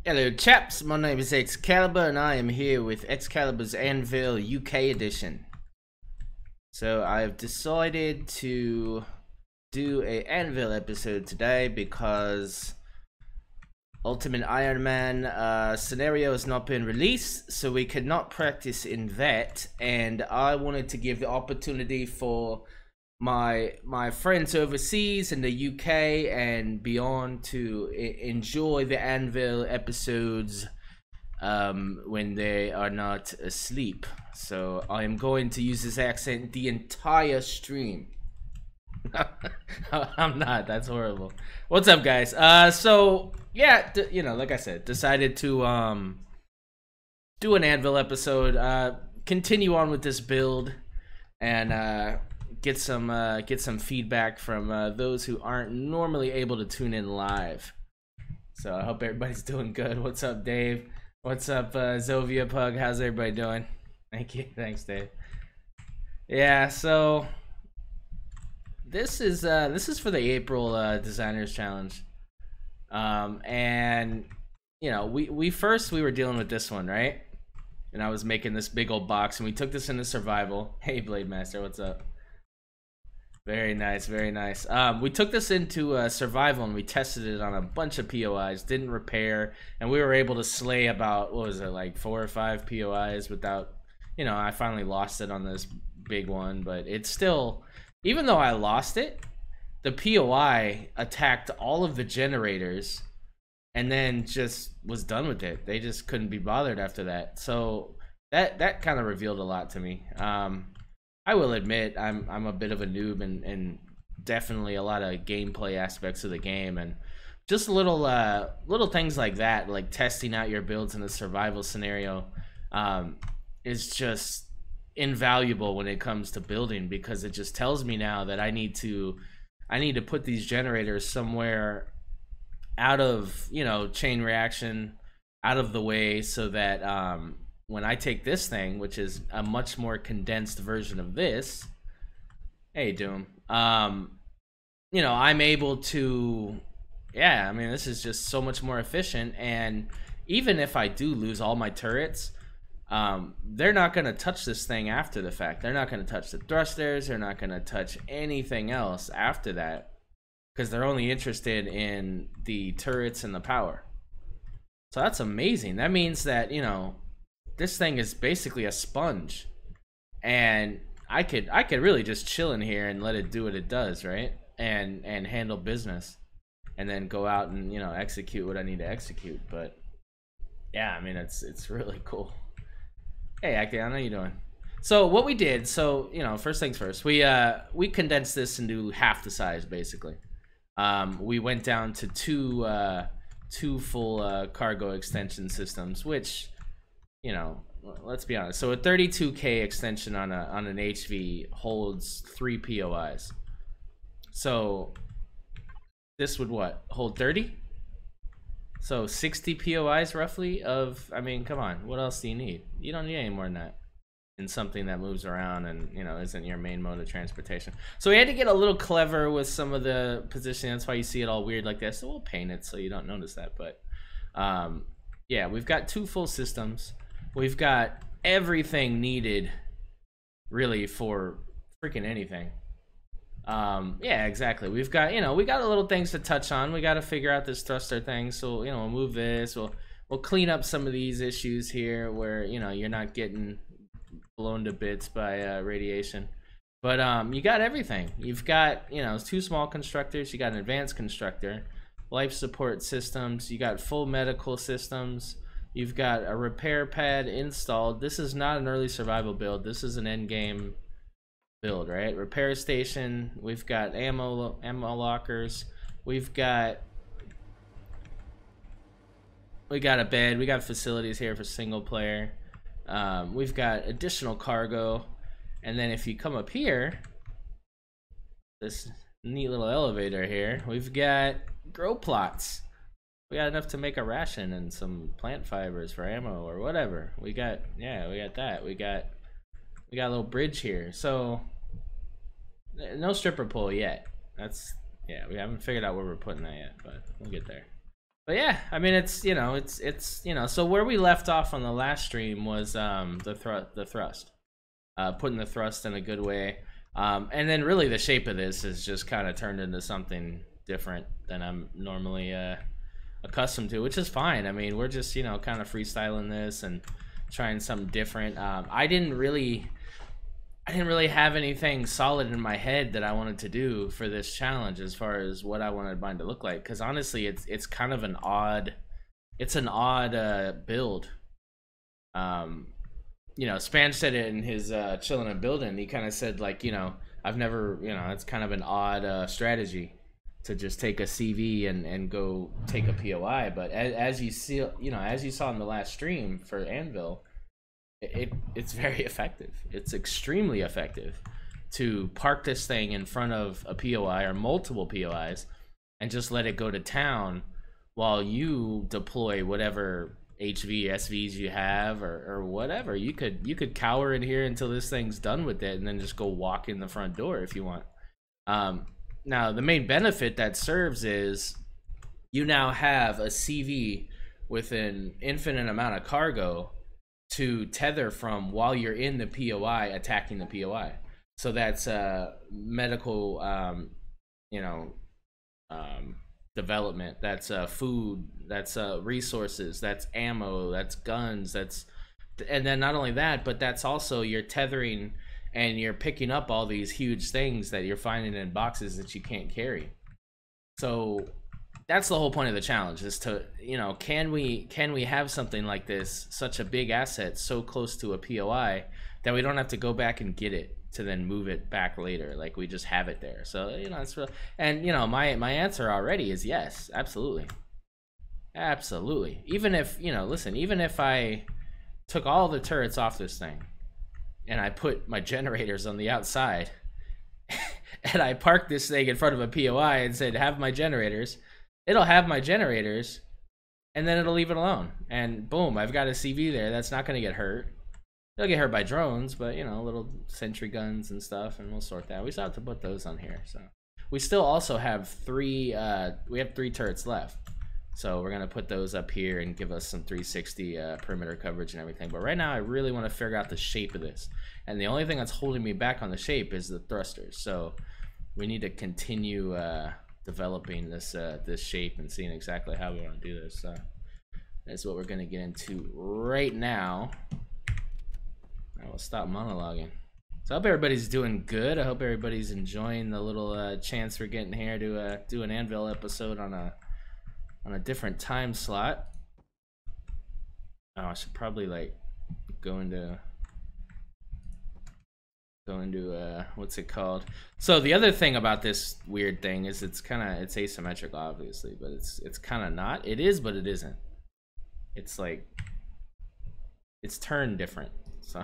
Hello chaps, my name is XCaliber and I am here with XCaliber's Anvil UK edition. So I've decided to do a Anvil episode today because Ultimate Iron Man scenario has not been released, so we could not practice in that, and I wanted to give the opportunity for my friends overseas in the UK and beyond to enjoy the Anvil episodes when they are not asleep. So I am going to use this accent the entire stream. I'm not, that's horrible. What's up, guys? So yeah, you know, like I said, decided to do an Anvil episode, continue on with this build, and get some feedback from those who aren't normally able to tune in live. So I hope everybody's doing good. What's up, Dave? What's up, Zovia Pug? How's everybody doing? Thank you. Thanks, Dave. Yeah, so this is for the April Designers Challenge, and you know, we were dealing with this one, right? And I was making this big old box, and we took this into survival. Hey, Blade Master, what's up? Very nice, very nice. We took this into survival and we tested it on a bunch of POIs, didn't repair, and we were able to slay about, what was it, like 4 or 5 POIs without, you know, I finally lost it on this big one, but it's still, even though I lost it, the POI attacked all of the generators and then just was done with it. They just couldn't be bothered after that. So that kind of revealed a lot to me. I will admit I'm a bit of a noob and definitely a lot of gameplay aspects of the game, and just little things like that, like testing out your builds in a survival scenario, is just invaluable when it comes to building, because it just tells me now that I need to put these generators somewhere out of, you know, chain reaction, out of the way, so that when I take this thing, which is a much more condensed version of this, hey Doom, you know, I'm able to, yeah, I mean, this is just so much more efficient. And even if I do lose all my turrets, they're not going to touch this thing after the fact. They're not going to touch the thrusters, they're not going to touch anything else after that, because they're only interested in the turrets and the power. So that's amazing. That means that, you know, this thing is basically a sponge, and I could really just chill in here and let it do what it does, right? And handle business, and then go out and, you know, execute what I need to execute. But yeah, I mean, it's really cool. Hey, Acti, how are you doing? So what we did, so, you know, first things first, we condensed this into half the size, basically. We went down to two full cargo extension systems, which, you know, let's be honest. So a 32K extension on an HV holds 3 POIs. So this would what? Hold 30? So 60 POIs roughly of, I mean, come on, what else do you need? You don't need any more than that in something that moves around and, you know, isn't your main mode of transportation. So we had to get a little clever with some of the positioning. That's why you see it all weird like that. So we'll paint it so you don't notice that. But yeah, we've got 2 full systems. We've got everything needed, really, for freaking anything. Yeah, exactly. We've got, you know, we got a little things to touch on. We got to figure out this thruster thing. So, you know, we'll move this. We'll clean up some of these issues here where, you know, you're not getting blown to bits by radiation. But you got everything. You've got, you know, 2 small constructors. You got an advanced constructor, life support systems. You got full medical systems. You've got a repair pad installed. This is not an early survival build. This is an end game build, right? Repair station. We've got ammo lockers. We got a bed. We got facilities here for single player. We've got additional cargo. And then if you come up here, this neat little elevator here, we've got grow plots. We got enough to make a ration and some plant fibers for ammo or whatever. We got, yeah, we got that. We got a little bridge here. So no stripper pole yet. That's, yeah, we haven't figured out where we're putting that yet, but we'll get there. But yeah, I mean, it's so where we left off on the last stream was the thrust, putting the thrust in a good way, and then really the shape of this is just kind of turned into something different than I'm normally accustomed to, which is fine. I mean, we're just kind of freestyling this and trying something different. I didn't really have anything solid in my head that I wanted to do for this challenge as far as what I wanted mine to look like, because honestly it's kind of an odd build. Span said it in his chilling and building. He kind of said, like, I've never, it's kind of an odd strategy to just take a CV and go take a POI. But as you see, as you saw in the last stream for Anvil, it's very effective. It's extremely effective to park this thing in front of a POI or multiple POIs and just let it go to town while you deploy whatever HV, SVs you have, or whatever. You could cower in here until this thing's done with it and then just go walk in the front door if you want. Now, the main benefit that serves is you now have a CV with an infinite amount of cargo to tether from while you're in the POI attacking the POI. So that's medical, development, that's food, that's resources, that's ammo, that's guns, and then not only that, but that's also you're tethering and you're picking up all these huge things that you're finding in boxes that you can't carry. So that's the whole point of the challenge, is to, can we have something like this, such a big asset so close to a POI that we don't have to go back and get it to then move it back later, like we just have it there. So it's real. And my answer already is yes, absolutely. Even if even if I took all the turrets off this thing and I put my generators on the outside and I parked this thing in front of a POI and said have my generators, it'll have my generators, and then it'll leave it alone, and boom, I've got a CV there that's not going to get hurt. They'll get hurt by drones, but little sentry guns and stuff, and we'll sort that. We still have to put those on here. So we still also have three turrets left, so we're gonna put those up here and give us some 360 perimeter coverage and everything. But right now I really want to figure out the shape of this, and the only thing that's holding me back on the shape is the thrusters. So we need to continue developing this shape and seeing exactly how we want to do this. So that's what we're gonna get into right now. I will stop monologuing. So I hope everybody's doing good. I hope everybody's enjoying the little chance we're getting here to do an Anvil episode on a different time slot. Oh, I should probably like go into what's it called? So the other thing about this weird thing is it's asymmetric, obviously, but it's kind of not. It is, but it isn't. It's like it's turned different. So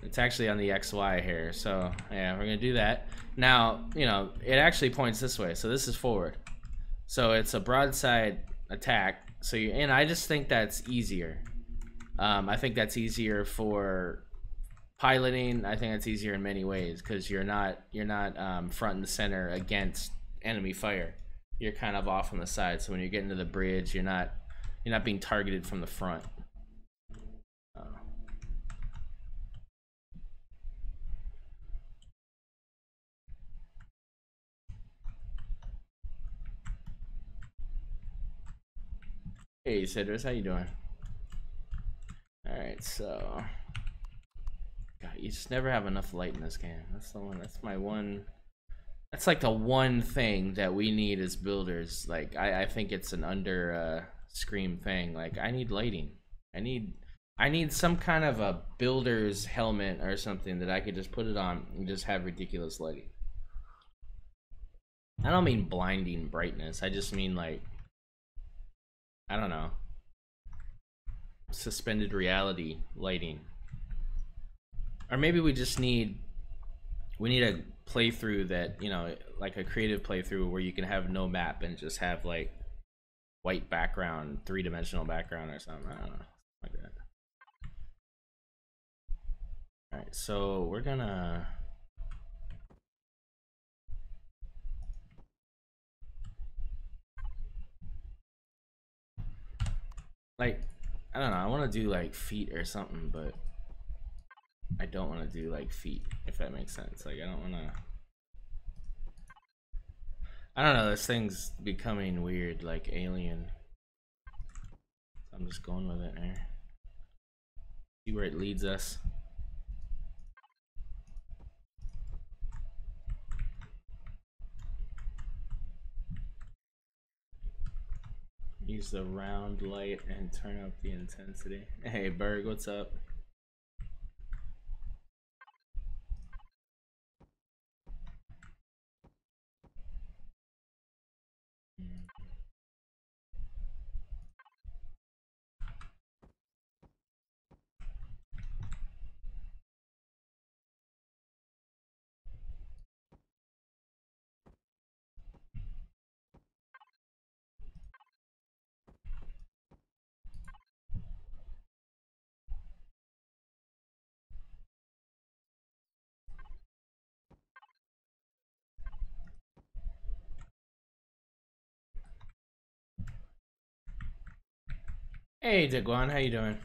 it's actually on the XY here. So yeah, we're gonna do that. Now, it actually points this way. So this is forward. So it's a broadside attack. So and I just think that's easier. I think that's easier for piloting. I think that's easier in many ways because you're not front and center against enemy fire. You're kind of off on the side. So when you're getting to the bridge, you're not being targeted from the front. Hey Cedrus, how you doing? Alright, so God, you just never have enough light in this game. That's like the one thing that we need as builders. Like I think it's an under scream thing. Like I need lighting. I need some kind of a builder's helmet or something that I could just put it on and just have ridiculous lighting. I don't mean blinding brightness. I just mean like, I don't know, suspended reality lighting. Or maybe we need a playthrough that, like a creative playthrough where you can have no map and just have like white background, three-dimensional background or something. I don't know, like that. All right, so we're gonna Like, I don't know, I want to do like feet or something, but I don't want to do like feet, if that makes sense. Like, I don't want to. I don't know, this thing's becoming weird, like alien. So I'm just going with it here. See where it leads us. Use the round light and turn up the intensity. Hey Berg, what's up? Hey Daguan, how you doing?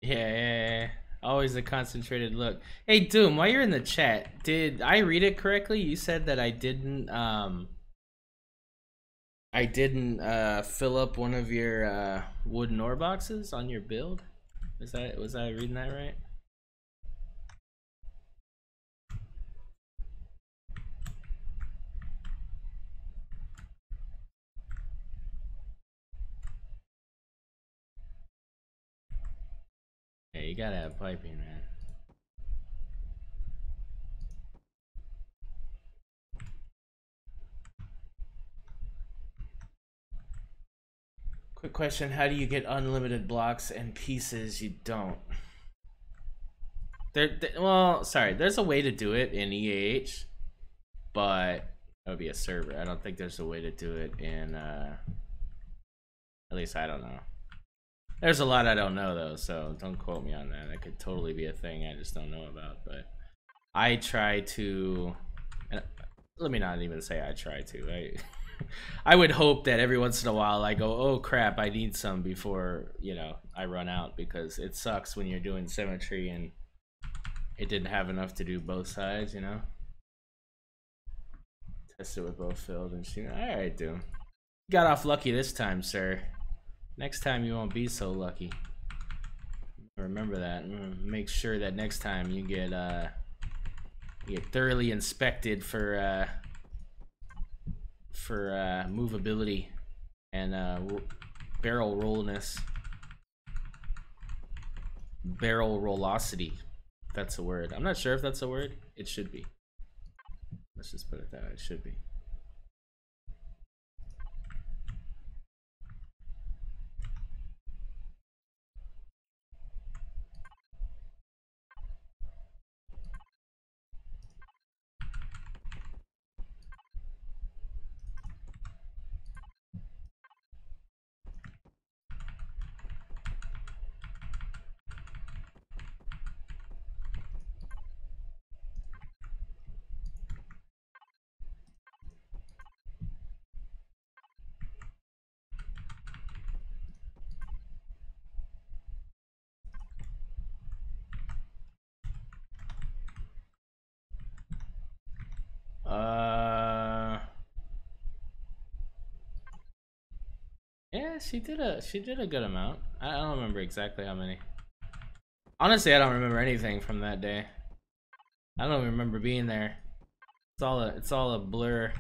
Yeah, always a concentrated look. Hey Doom, while you're in the chat, did I read it correctly? You said that I didn't fill up one of your wooden ore boxes on your build. Was I reading that right? Yeah, you gotta have piping, man. Quick question, how do you get unlimited blocks and pieces you don't? Well, sorry, there's a way to do it in EAH, but that would be a server. I don't think there's a way to do it in, at least I don't know. There's a lot I don't know though, so don't quote me on that. That could totally be a thing I just don't know about, but I try to, let me not even say I try to. I would hope that every once in a while I go, oh crap, I need some before, you know, I run out, because it sucks when you're doing symmetry and it didn't have enough to do both sides, you know? Test it with both filled and shoot. Alright, Doom. Got off lucky this time, sir. Next time you won't be so lucky. Remember that. Make sure that next time you get thoroughly inspected for movability and barrel rollness, barrel rollosity. If that's a word. I'm not sure if that's a word. It should be. Let's just put it that way. It should be. she did a good amount. I don't remember exactly how many. Honestly, I don't remember anything from that day. I don't even remember being there. It's all a blur.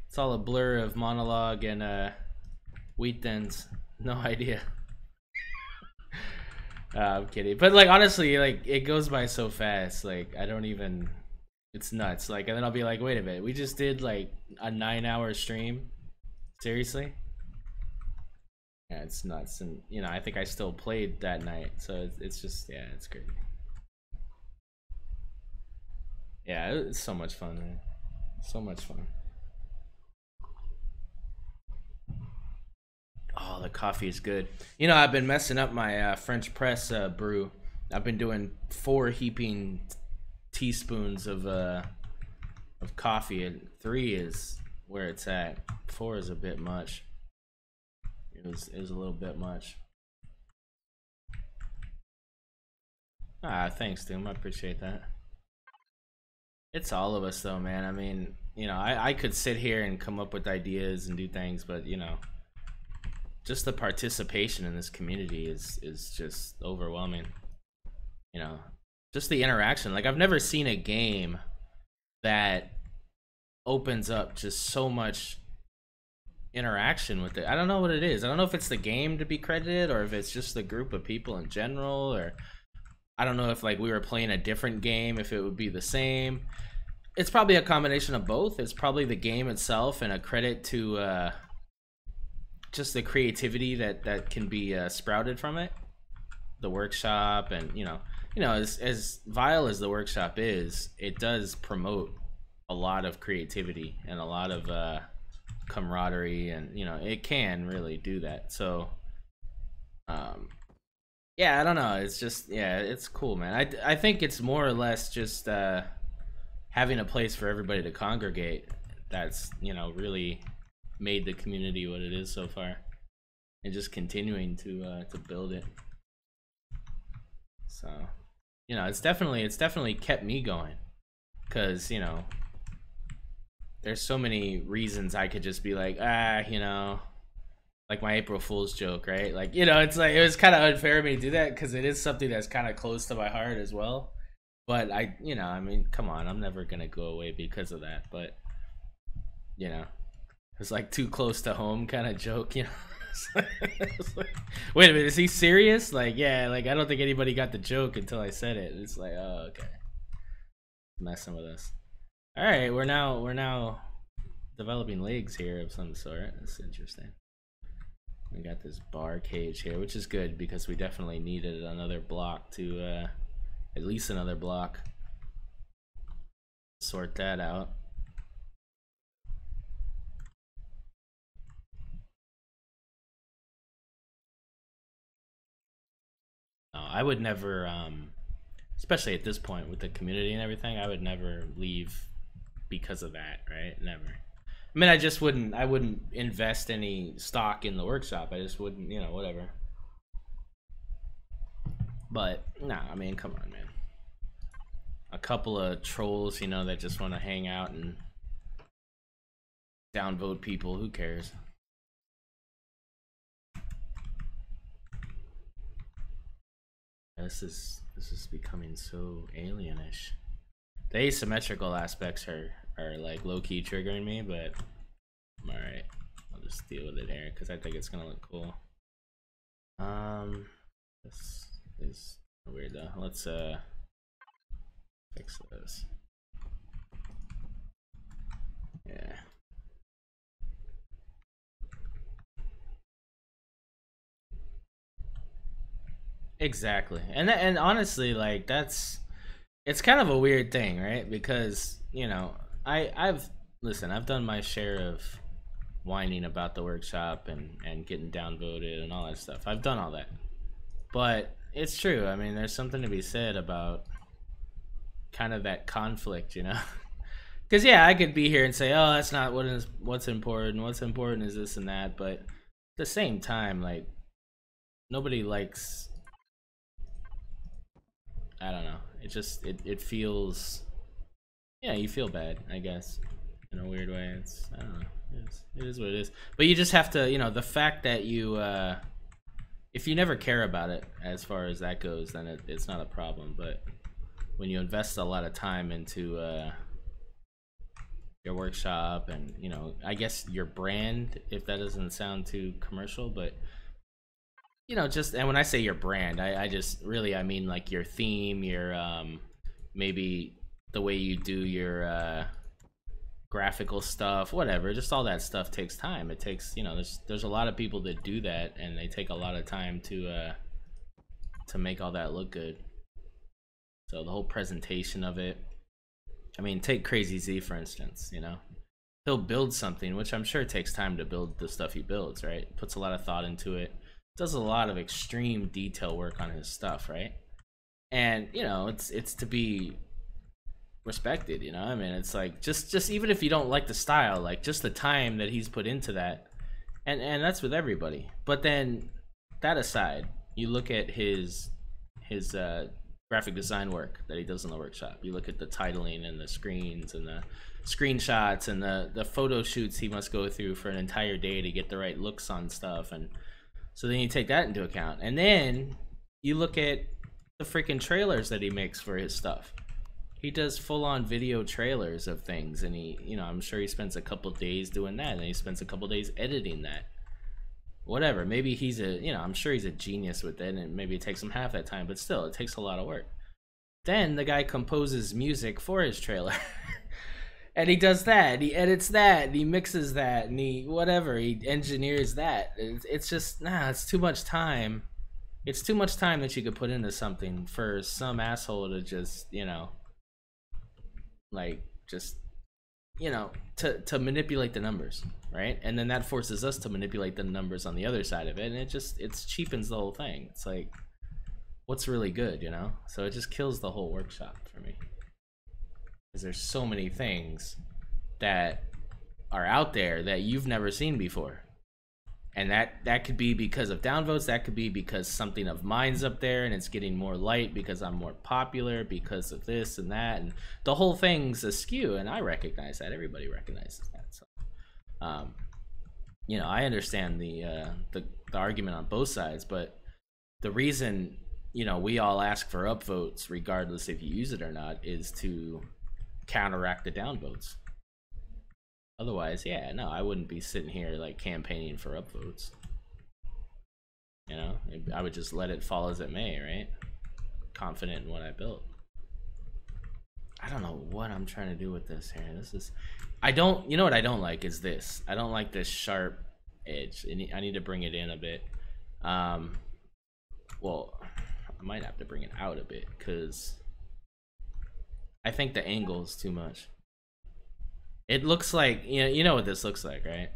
It's all a blur of monologue and wheat thins. No idea. I'm kidding. But like honestly, like it goes by so fast. Like I don't even. It's nuts. Like and then I'll be like, wait a minute, we just did like a 9-hour stream. Seriously? Yeah, it's nuts. And you know, I think I still played that night. So it's just yeah, it's crazy. Yeah, it's so much fun, man. So much fun. Oh, the coffee is good. You know, I've been messing up my French press brew. I've been doing 4 heaping teaspoons of coffee, and 3 is where it's at. 4 is a bit much. It was a little bit much. Ah, thanks, Doom. I appreciate that. It's all of us, though, man. I mean, you know, I could sit here and come up with ideas and do things, but you know, just the participation in this community is just overwhelming. You know, just the interaction. Like I've never seen a game that opens up just so much interaction with it. I don't know what it is. I don't know if it's the game to be credited or if it's just the group of people in general, or I don't know if like we were playing a different game, if it would be the same. It's probably a combination of both. It's probably the game itself and a credit to just the creativity that can be sprouted from it. The workshop, and you know, as vile as the workshop is, it does promote a lot of creativity and a lot of camaraderie, and you know, it can really do that. So yeah, I don't know, it's just, yeah, it's cool, man. I think it's more or less just having a place for everybody to congregate that's, you know, really made the community what it is so far, and just continuing to build it. So, you know, it's definitely kept me going, because you know, there's so many reasons I could just be like, you know, like my April Fool's joke, right? Like, you know, it's like, it was kind of unfair of me to do that because it is something that's kind of close to my heart as well. But you know, I mean, come on, I'm never gonna go away because of that. But you know, it's like too close to home kind of joke, you know. It's like, wait a minute, is he serious? Like, yeah, like I don't think anybody got the joke until I said it. It's like, oh, okay, messing with us. All right, we're now developing legs here of some sort. That's interesting. We got this bar cage here, which is good because we definitely needed another block to at least another block. Sort that out. I would never, especially at this point with the community and everything, I would never leave because of that, right? Never. I mean, I wouldn't invest any stock in the workshop. I just wouldn't, you know, whatever. But nah, I mean, come on, man. A couple of trolls, you know, that just want to hang out and downvote people. Who cares? This is becoming so alienish. The asymmetrical aspects are like low-key triggering me, but I'm alright. I'll just deal with it here because I think it's gonna look cool. This is weird though. Let's fix this. Yeah. Exactly. And honestly, like it's kind of a weird thing, right? Because, you know, I've done my share of whining about the workshop and getting downvoted and all that stuff. I've done all that. But it's true. I mean, there's something to be said about kind of that conflict, you know? Because yeah, I could be here and say, oh, that's not what's important. What's important is this and that. But at the same time, like, nobody likes, I don't know. It just it feels, yeah, you feel bad, I guess. in a weird way. It's, I don't know, it is what it is. But you just have to, you know, the fact that you if you never care about it as far as that goes, then it's not a problem. But when you invest a lot of time into your workshop and, you know, I guess your brand, if that doesn't sound too commercial, but you know, just, and when I say your brand, I just really, I mean like your theme, your maybe the way you do your graphical stuff, whatever, just all that stuff takes time. It takes, you know, there's a lot of people that do that, and they take a lot of time to make all that look good. So the whole presentation of it, I mean, take Crazy Z for instance, you know, he'll build something, which I'm sure takes time to build the stuff he builds, right? Puts a lot of thought into it, does a lot of extreme detail work on his stuff, right? And you know, it's to be respected, you know. I mean, it's like just even if you don't like the style, like just the time that he's put into that, and that's with everybody. But then that aside, you look at his graphic design work that he does in the workshop. You look at the titling and the screens and the screenshots and the photo shoots he must go through for an entire day to get the right looks on stuff. And so then you take that into account, and then you look at the freaking trailers that he makes for his stuff. He does full-on video trailers of things, and he, you know, I'm sure he spends a couple days doing that, and he spends a couple days editing that. Whatever, maybe he's a, you know, I'm sure he's a genius with it, and maybe it takes him half that time, but still, it takes a lot of work. Then the guy composes music for his trailer. And he does that, and he edits that, and he mixes that, and he whatever, he engineers that. It's just, nah, it's too much time. It's too much time that you could put into something for some asshole to just, you know, like, just, you know, to manipulate the numbers, right? And then that forces us to manipulate the numbers on the other side of it, and it cheapens the whole thing. It's like, what's really good, you know? So it just kills the whole workshop for me. Because there's so many things that are out there that you've never seen before. And that could be because of downvotes, that could be because something of mine's up there and it's getting more light because I'm more popular, because of this and that, and the whole thing's askew, and I recognize that. Everybody recognizes that. So you know, I understand the argument on both sides, but the reason, you know, we all ask for upvotes regardless if you use it or not is to counteract the downvotes. Otherwise, yeah, no, I wouldn't be sitting here like campaigning for upvotes. You know, I would just let it fall as it may, right? Confident in what I built. I don't know what I'm trying to do with this here. This is, you know what I don't like is this. I don't like this sharp edge. I need to bring it in a bit. Well, I might have to bring it out a bit because I think the angle is too much. It looks like, you know what this looks like, right?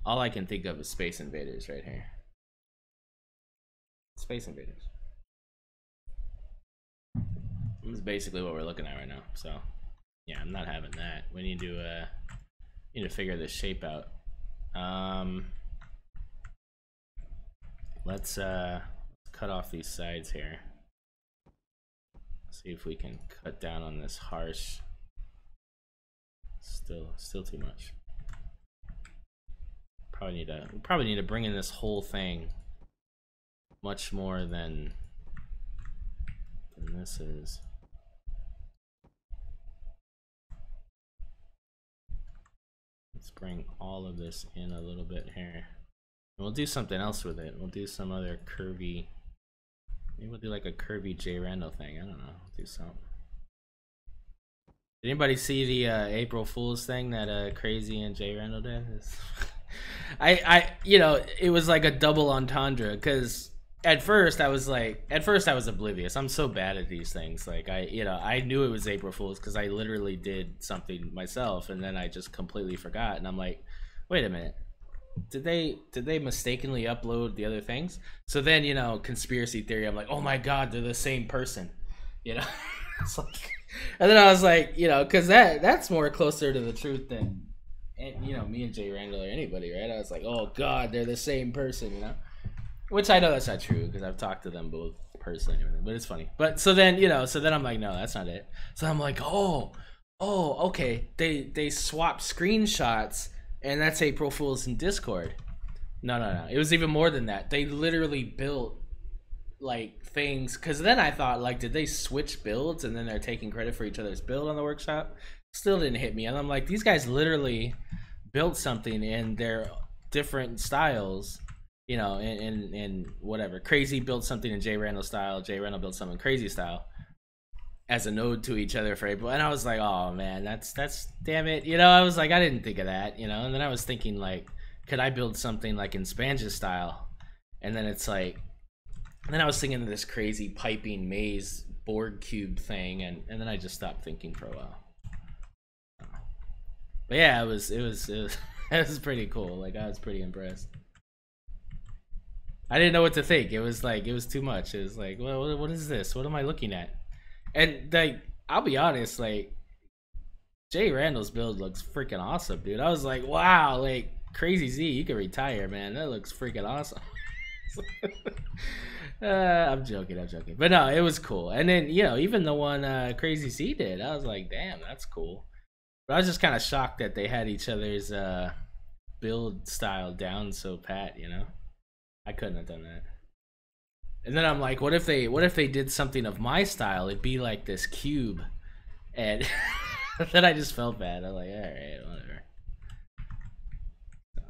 All I can think of is Space Invaders right here. Space Invaders. This is basically what we're looking at right now. So, yeah, I'm not having that. We need to figure this shape out. Let's cut off these sides here. See if we can cut down on this harsh. Still too much. Probably need to bring in this whole thing much more than this is. Let's bring all of this in a little bit here. And we'll do something else with it. We'll do some other curvy, maybe we'll do like a curvy J Randall thing. I don't know. We'll do something. Did anybody see the April Fool's thing that Crazy and J Randall did? You know, it was like a double entendre, because at first I was oblivious. I'm so bad at these things. Like I knew it was April Fool's because I literally did something myself, and then I just completely forgot. And I'm like, wait a minute, did they mistakenly upload the other things? So then, you know, conspiracy theory. I'm like, oh my god, they're the same person. You know, it's like. And then I was like, you know, because that's more closer to the truth than, you know, me and Jay Randall or anybody, right? I was like, oh god, they're the same person, you know, which I know that's not true because I've talked to them both personally, but it's funny. But so then, you know, so then I'm like, no, that's not it. So I'm like, oh, Oh, okay. They swapped screenshots, and that's April Fools in Discord. No, no, no. It was even more than that. They literally built like things, because then I thought, like, did they switch builds and then they're taking credit for each other's build on the workshop? Still didn't hit me, and I'm like, these guys literally built something in their different styles, you know, in whatever. Crazy built something in Jay Randall style, Jay Randall built something crazy style as a node to each other for April. And I was like, oh man, that's damn it, you know. I was like, I didn't think of that, you know. And then I was thinking, like, could I build something like in Spanja's style? And then it's like, and then I was thinking of this crazy piping maze Borg cube thing, and then I just stopped thinking for a while. But yeah, it was it was pretty cool. Like, I was pretty impressed. I didn't know what to think. It was like, it was too much. It was like, well, what is this? What am I looking at? And like, I'll be honest, like, Jay Randall's build looks freaking awesome, dude. I was like, wow, like, Crazy Z, you can retire, man. That looks freaking awesome. I'm joking, but no, it was cool. And then, you know, even the one Crazy Z did, I was like, damn, that's cool. But I was just kind of shocked that they had each other's build style down so pat, you know. I couldn't have done that. And then I'm like, what if they did something of my style? It'd be like this cube, and then I just felt bad. I'm like, all right, whatever. So,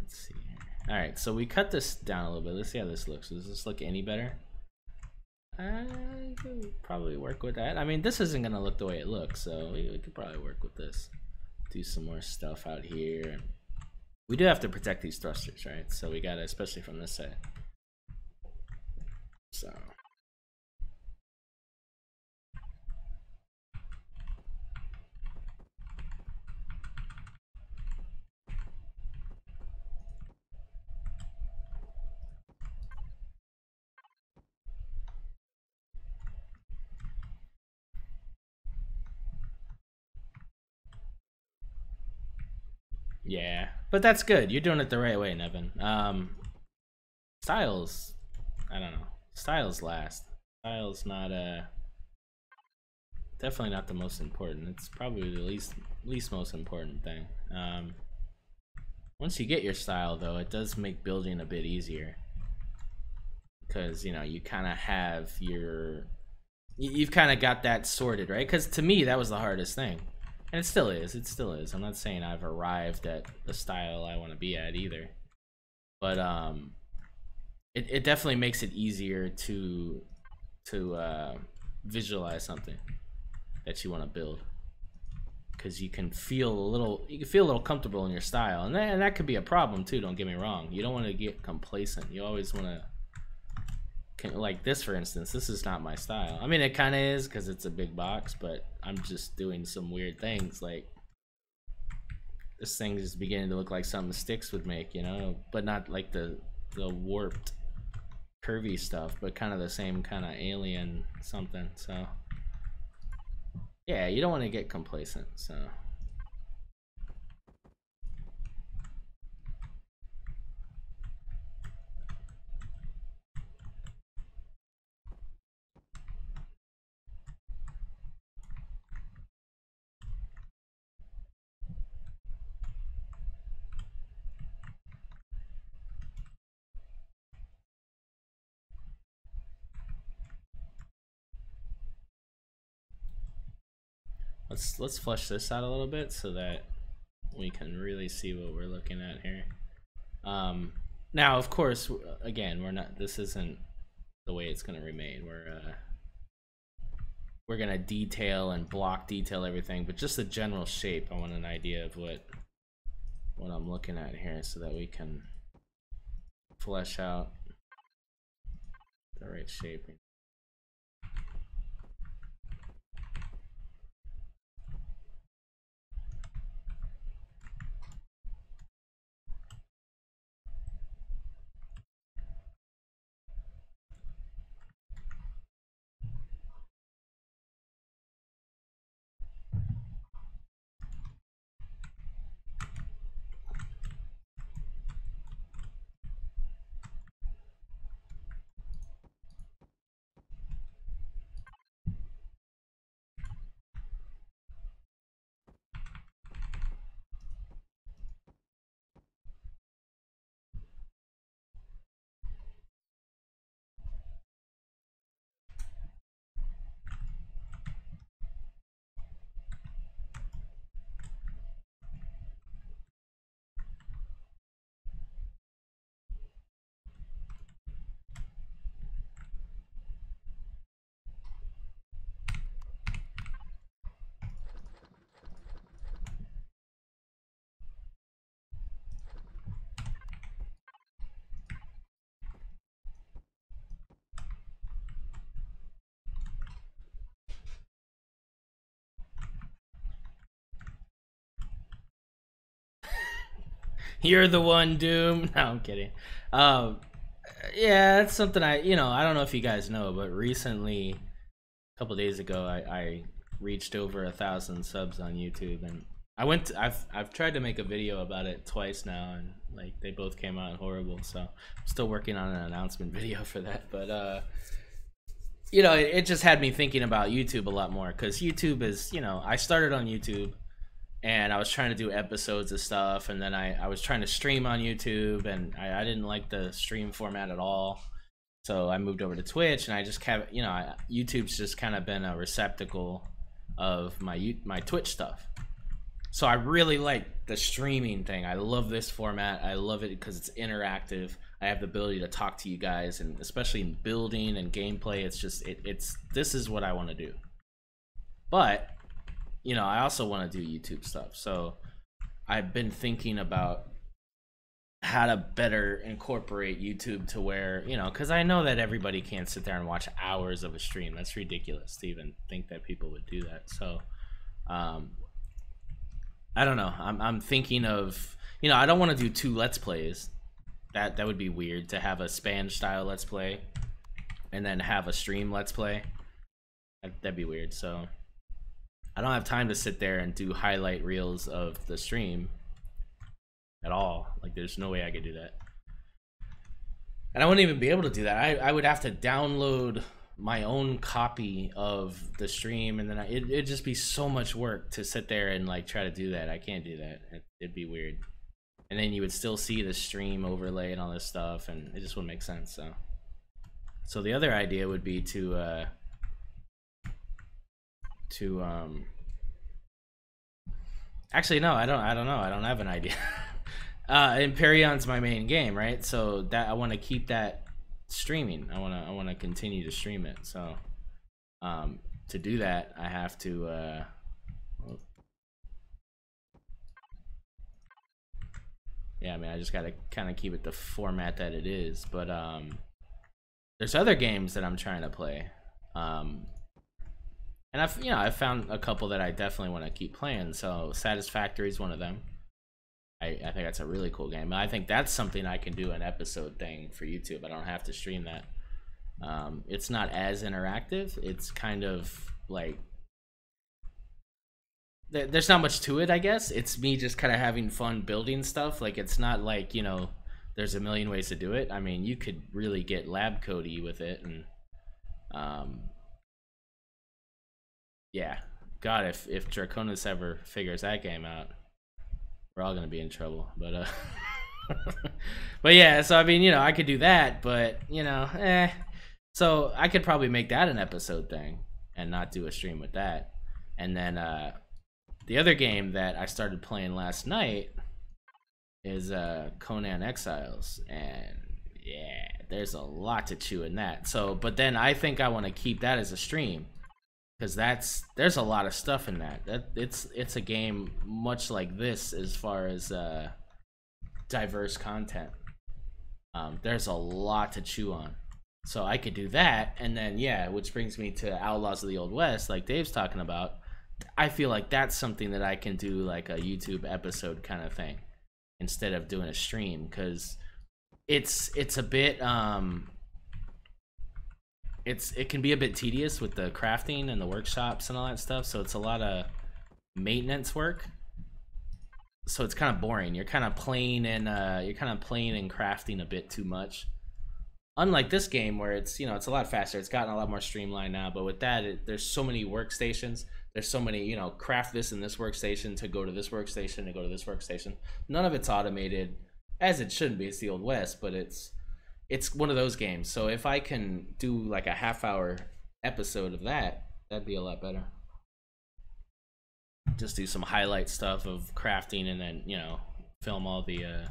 let's see here. All right, so we cut this down a little bit. Let's see how this looks. Does this look any better? I could probably work with that. I mean, this isn't gonna look the way it looks, so we could probably work with this. Do some more stuff out here. We do have to protect these thrusters, right? So we gotta, especially from this side. So. Yeah, but that's good. You're doing it the right way, Nevin. Styles, I don't know. Styles last. Styles not definitely not the most important. It's probably the least most important thing. Once you get your style, though, it does make building a bit easier, because, you know, you kind of have your, you've kind of got that sorted, right? Because to me, that was the hardest thing. And it still is. It still is. I'm not saying I've arrived at the style I want to be at either. But it definitely makes it easier to visualize something that you want to build, because you can feel a little comfortable in your style, and that could be a problem too. Don't get me wrong. You don't want to get complacent. You always want to, like this, for instance. This is not my style. I mean, it kind of is because it's a big box, but I'm just doing some weird things. Like, this thing is beginning to look like something Sticks would make, you know, but not like the warped, curvy stuff, but kind of the same kind of alien something. So yeah, you don't want to get complacent. So let's flush this out a little bit so that we can really see what we're looking at here. Now, of course, again, this isn't the way it's going to remain. We're going to detail and block detail everything, but just the general shape, I want an idea of what I'm looking at here, so that we can flesh out the right shaping. You're the one, Doom. No, I'm kidding. Yeah, that's something I don't know if you guys know, but recently, a couple days ago, I reached over 1,000 subs on YouTube, and I've tried to make a video about it twice now, and like they both came out horrible. So I'm still working on an announcement video for that, but it just had me thinking about YouTube a lot more, because YouTube is, I started on YouTube and I was trying to do episodes of stuff, and then I was trying to stream on YouTube, and I didn't like the stream format at all. So I moved over to Twitch, and I just kept, YouTube's just kind of been a receptacle of my Twitch stuff. So I really like the streaming thing. I love this format. I love it because it's interactive. I have the ability to talk to you guys, and especially in building and gameplay, it's just this is what I want to do. But I also want to do YouTube stuff. So I've been thinking about how to better incorporate YouTube to where, because I know that everybody can't sit there and watch hours of a stream. That's ridiculous to even think that people would do that. So I don't know. I'm thinking of, I don't want to do 2 Let's Plays. That would be weird, to have a span style Let's Play and then have a stream Let's Play. That'd be weird. So I don't have time to sit there and do highlight reels of the stream at all. Like, there's no way I could do that. And I wouldn't even be able to do that. I would have to download my own copy of the stream, and then it'd just be so much work to sit there and like try to do that. I can't do that. It'd be weird. And then you would still see the stream overlay and all this stuff, and it just wouldn't make sense. So the other idea would be to actually, no, I don't know. I don't have an idea. Empyrion's my main game, right? So that I want to keep that streaming. I want to continue to stream it. So to do that, I have to yeah, I mean, I just gotta kind of keep it the format that it is. But there's other games that I'm trying to play, and I've found a couple that I definitely want to keep playing. So Satisfactory is one of them. I think that's a really cool game. I think that's something I can do an episode thing for YouTube. I don't have to stream that. It's not as interactive. It's kind of like, there's not much to it, I guess. It's me just kind of having fun building stuff. Like, it's not like, there's a million ways to do it. I mean, you could really get lab codey with it, and yeah. God, if Draconis ever figures that game out, we're all gonna be in trouble. But but yeah, so I mean, I could do that, but so I could probably make that an episode thing and not do a stream with that. And then the other game that I started playing last night is Conan Exiles, and yeah, there's a lot to chew in that. So, but then I think I want to keep that as a stream, because there's a lot of stuff in that. It's a game much like this as far as diverse content. There's a lot to chew on. So I could do that, and then yeah, which brings me to Outlaws of the Old West, like Dave's talking about. I feel like that's something that I can do like a YouTube episode kind of thing instead of doing a stream, because it's a bit it can be a bit tedious with the crafting and the workshops and all that stuff. So it's a lot of maintenance work. So it's kind of boring. You're kind of playing and crafting a bit too much. Unlike this game where it's it's a lot faster. It's gotten a lot more streamlined now. But with that, there's so many workstations. There's so many, craft this in this workstation to go to this workstation to go to this workstation. None of it's automated, as it shouldn't be. It's the Old West, but it's one of those games. So if I can do like a half-hour episode of that, that'd be a lot better. Just do some highlight stuff of crafting, and then film all the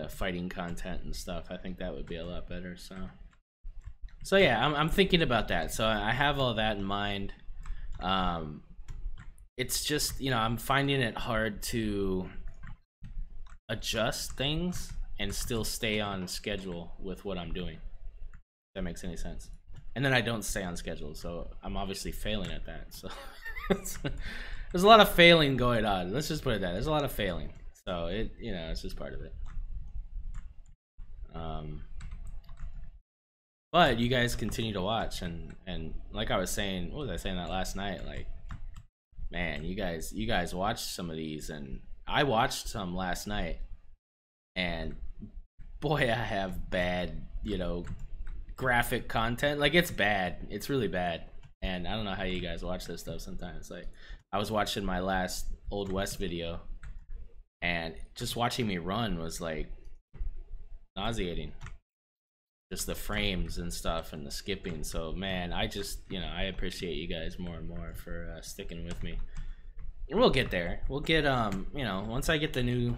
fighting content and stuff. I think that would be a lot better. So yeah, I'm thinking about that. So I have all that in mind. It's just I'm finding it hard to adjust things and still stay on schedule with what I'm doing, if that makes any sense. And then I don't stay on schedule, so I'm obviously failing at that. So there's a lot of failing going on. Let's just put it that there's a lot of failing. So it, you know, it's just part of it. But you guys continue to watch, and like I was saying, what was I saying that last night? Like, man, you guys watched some of these, and I watched some last night, and boy, I have bad, you know, graphic content. Like, it's bad. It's really bad. And I don't know how you guys watch this stuff sometimes. Like, I was watching my last Old West video, and just watching me run was like nauseating. Just the frames and stuff and the skipping. So man, I just, you know, I appreciate you guys more and more for sticking with me. We'll get there. We'll get you know, once I get the new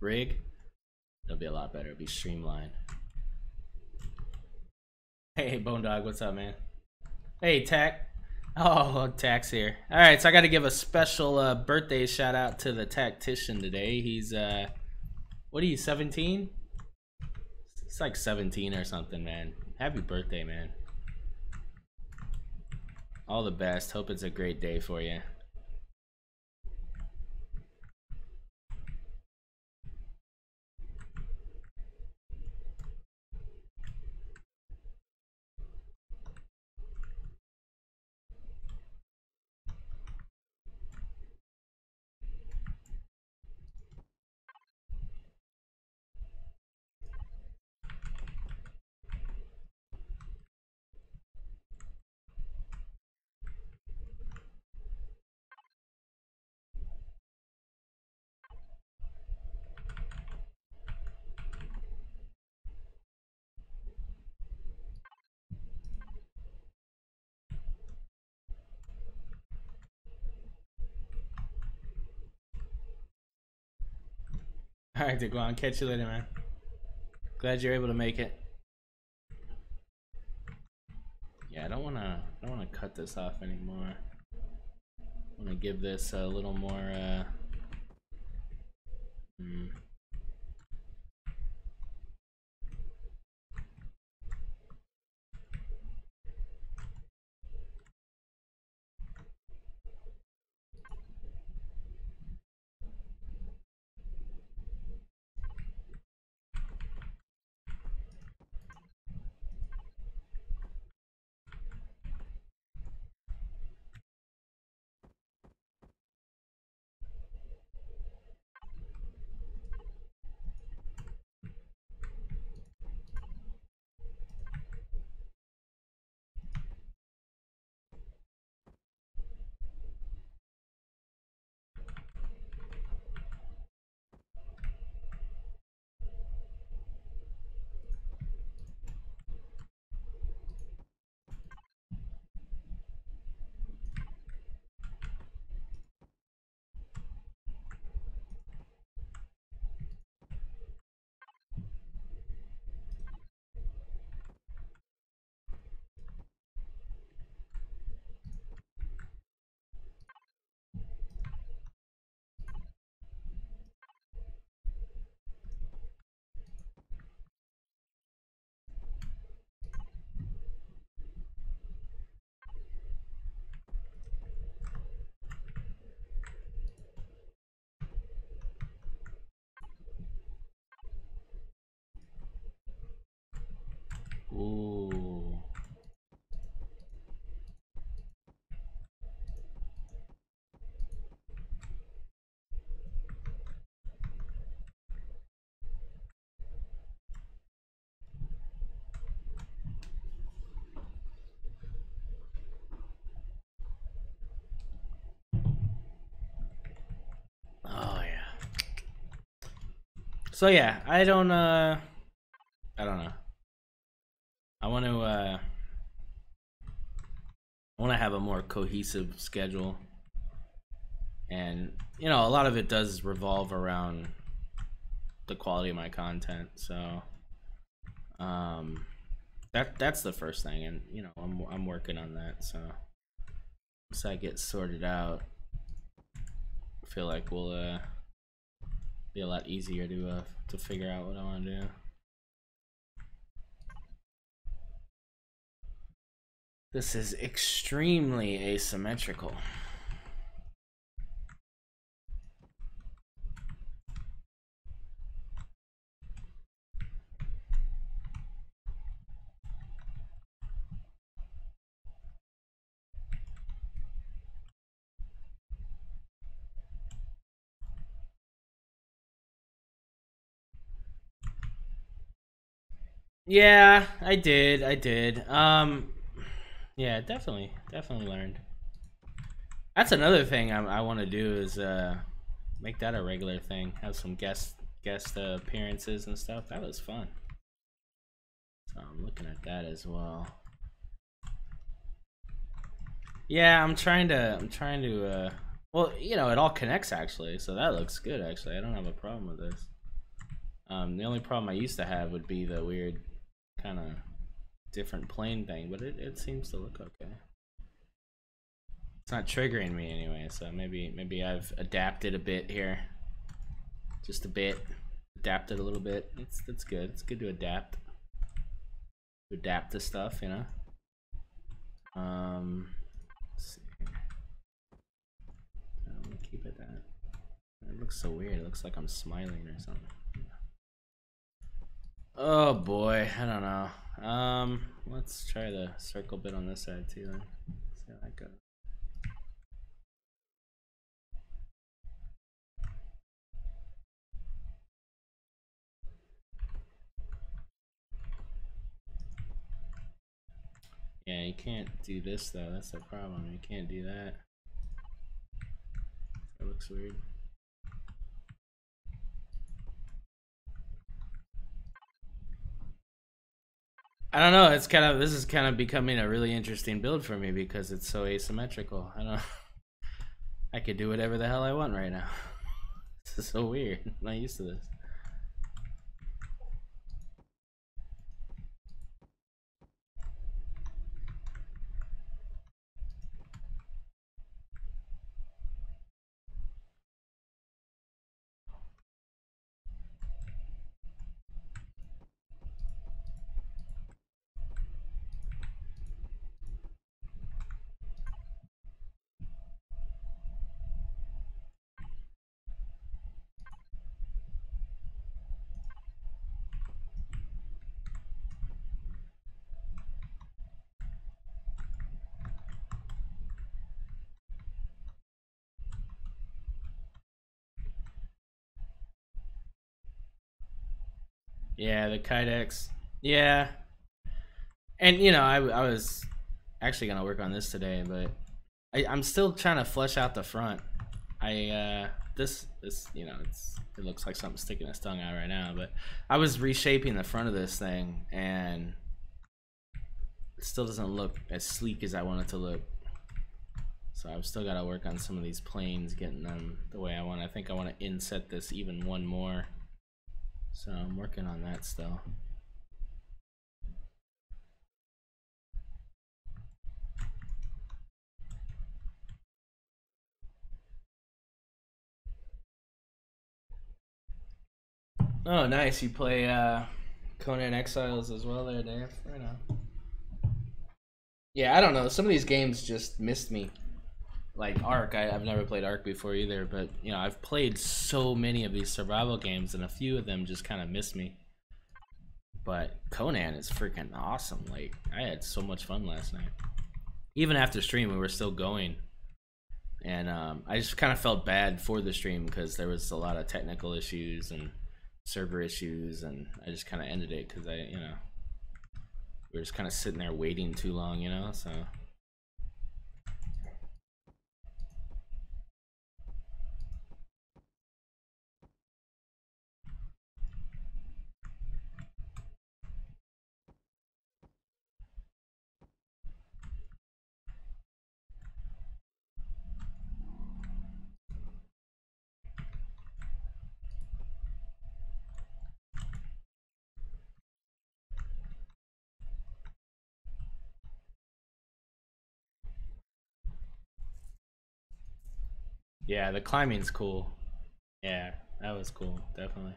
rig, it'll be a lot better. It'll be streamlined. Hey Bone Dog, what's up, man? Hey Tack. Oh, Tack's here. All right, so I got to give a special birthday shout out to the tactician today. He's what are you, 17? It's like 17 or something, man. Happy birthday, man. All the best. Hope it's a great day for you. All right, Daguan, catch you later, man. Glad you're able to make it. Yeah, I don't wanna cut this off anymore. I wanna give this a little more Ooh. Oh yeah. So yeah, I don't know. I want to have a more cohesive schedule. And you know, a lot of it does revolve around the quality of my content. So that's the first thing, and you know, I'm working on that. So once I get sorted out, I feel like we'll be a lot easier to figure out what I want to do. This is extremely asymmetrical. Yeah, I did. I did. Yeah, definitely learned. That's another thing I want to do is make that a regular thing. Have some guest appearances and stuff. That was fun. So I'm looking at that as well. Yeah, I'm trying to well, you know, it all connects actually, so that looks good actually. I don't have a problem with this. The only problem I used to have would be the weird kind of different plane thing, but it seems to look okay. It's not triggering me anyway, so maybe I've adapted a bit here. Just a bit. Adapted a little bit. That's good. It's good to adapt. To adapt to stuff, you know? Let's see. I'm gonna keep it that. It looks so weird. It looks like I'm smiling or something. Oh boy, I don't know. Let's try the circle bit on this side too then. See how that goes. Yeah, you can't do this though. That's the problem. You can't do that. That looks weird. I don't know. This is kind of becoming a really interesting build for me because it's so asymmetrical. I don't. I could do whatever the hell I want right now. This is so weird. I'm not used to this. Yeah, the Kydex. Yeah, and you know, I was actually gonna work on this today, but I'm still trying to flesh out the front. This you know, it looks like something sticking its tongue out right now, but I was reshaping the front of this thing and it still doesn't look as sleek as I want it to look. So I've still got to work on some of these planes, getting them the way I want. I think I want to inset this even one more. So I'm working on that still. Oh, nice. You play Conan Exiles as well there, Dave. Right on. Yeah, I don't know. Some of these games just missed me. Like Ark, I've never played Ark before either, but you know, I've played so many of these survival games, and a few of them just kind of missed me. But Conan is freaking awesome. Like, I had so much fun last night. Even after stream, we were still going, and I just kind of felt bad for the stream because there was a lot of technical issues and server issues, and I just kind of ended it because you know, we were just kind of sitting there waiting too long, you know. So yeah, the climbing's cool. Yeah, that was cool, definitely.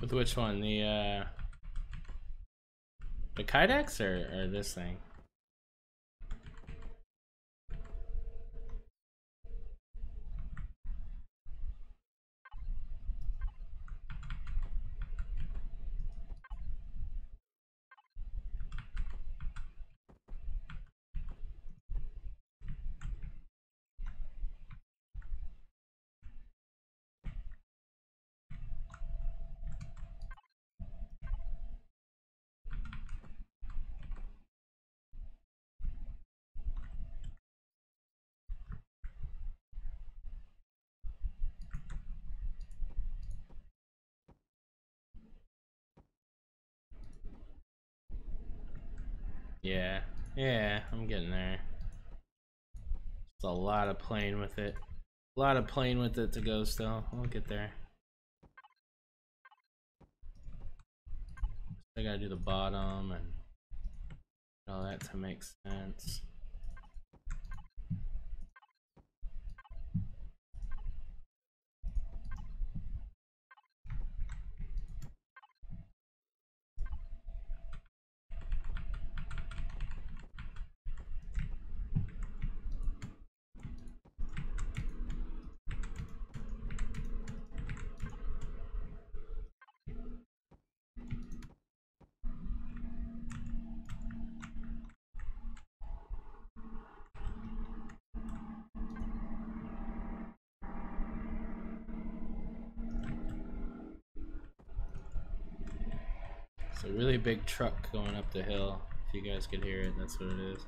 With which one? The Kydex or this thing? Yeah, yeah, I'm getting there. It's a lot of playing with it. A lot of playing with it to go still. I'll get there. I gotta do the bottom and all that to make sense. It's a really big truck going up the hill. If you guys could hear it, that's what it is.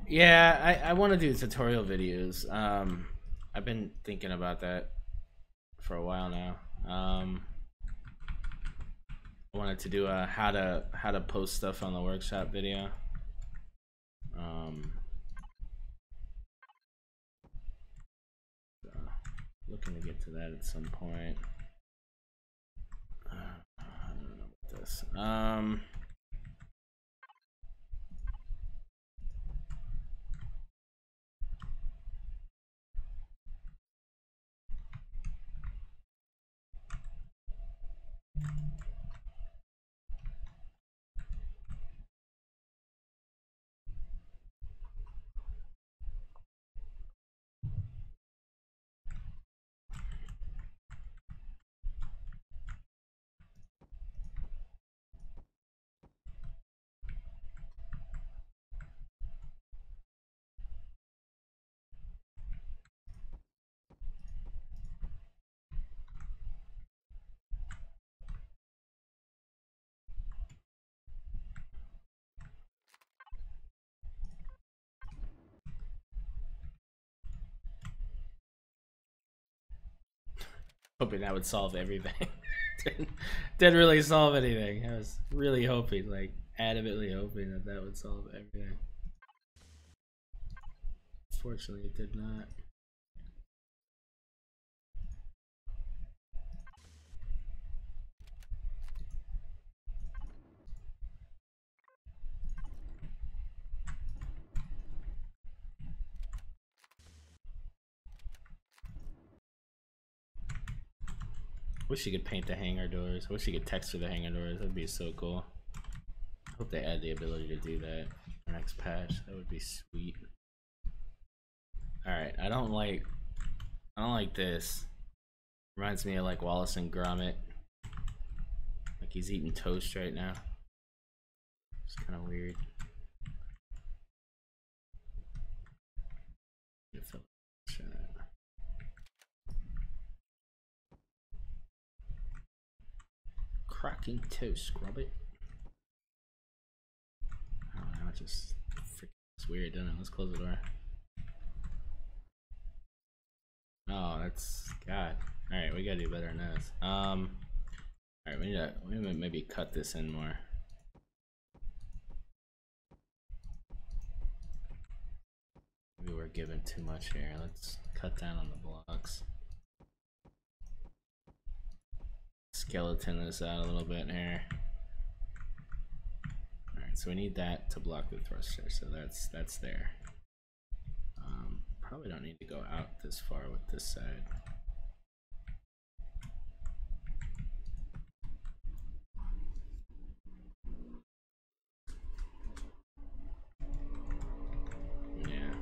Yeah, I want to do tutorial videos. I've been thinking about that for a while now. I wanted to do a how to post stuff on the workshop video. Looking to get to that at some point. I don't know about this. Hoping that would solve everything. Didn't really solve anything. I was really hoping, like adamantly hoping that that would solve everything. Fortunately, it did not. Wish you could paint the hangar doors. Wish you could texture the hangar doors. That'd be so cool. Hope they add the ability to do that for next patch. That would be sweet. All right, I don't like this. Reminds me of like Wallace and Gromit. Like he's eating toast right now. It's kind of weird. Cracking toast, Gromit. Oh, now it just it's weird, doesn't it? Let's close the door. Oh, that's God. All right, we gotta do better than this. All right, we need to maybe cut this in more. Maybe we're giving too much here. Let's cut down on the blocks. Skeleton this out a little bit here. so we need that to block the thruster, so that's there. Probably don't need to go out this far with this side. Yeah.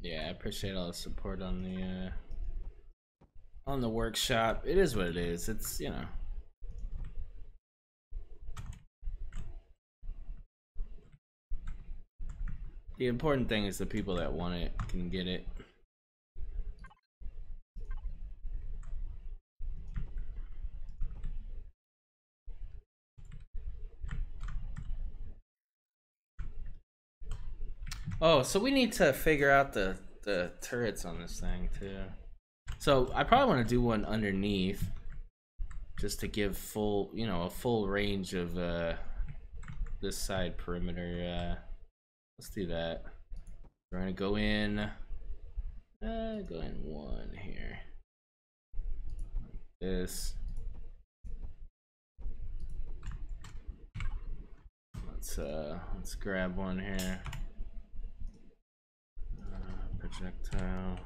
Yeah, I appreciate all the support on the workshop. It is what it is. It's, you know. The important thing is the people that want it can get it. Oh, so we need to figure out the turrets on this thing too. So I probably want to do one underneath, just to give full, you know, a full range of this side perimeter. Let's do that. We're gonna go in one here. Like this. Let's grab one here. Projectile.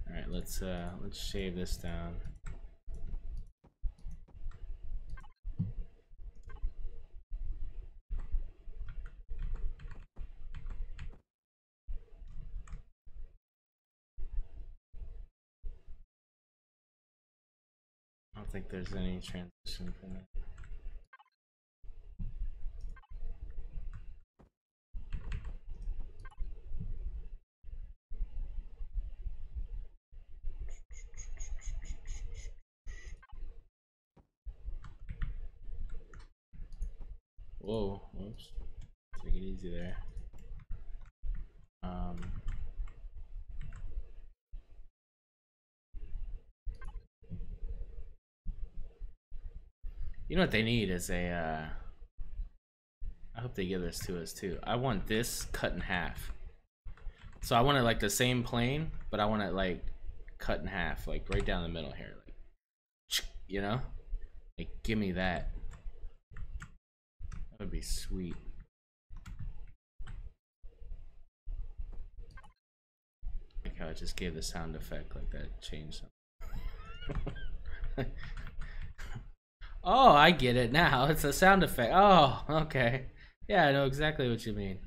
All right, let's shave this down. I don't think there's any transition for that. Whoa, whoops. Take it easy there. You know what they need is a I hope they give this to us too. I want this cut in half. So I want it like the same plane, but I want it like cut in half, like right down the middle here, like, you know, like give me that. That would be sweet. Like how it just gave the sound effect, like that changed something. Oh, I get it now. It's a sound effect. Oh, okay. Yeah, I know exactly what you mean.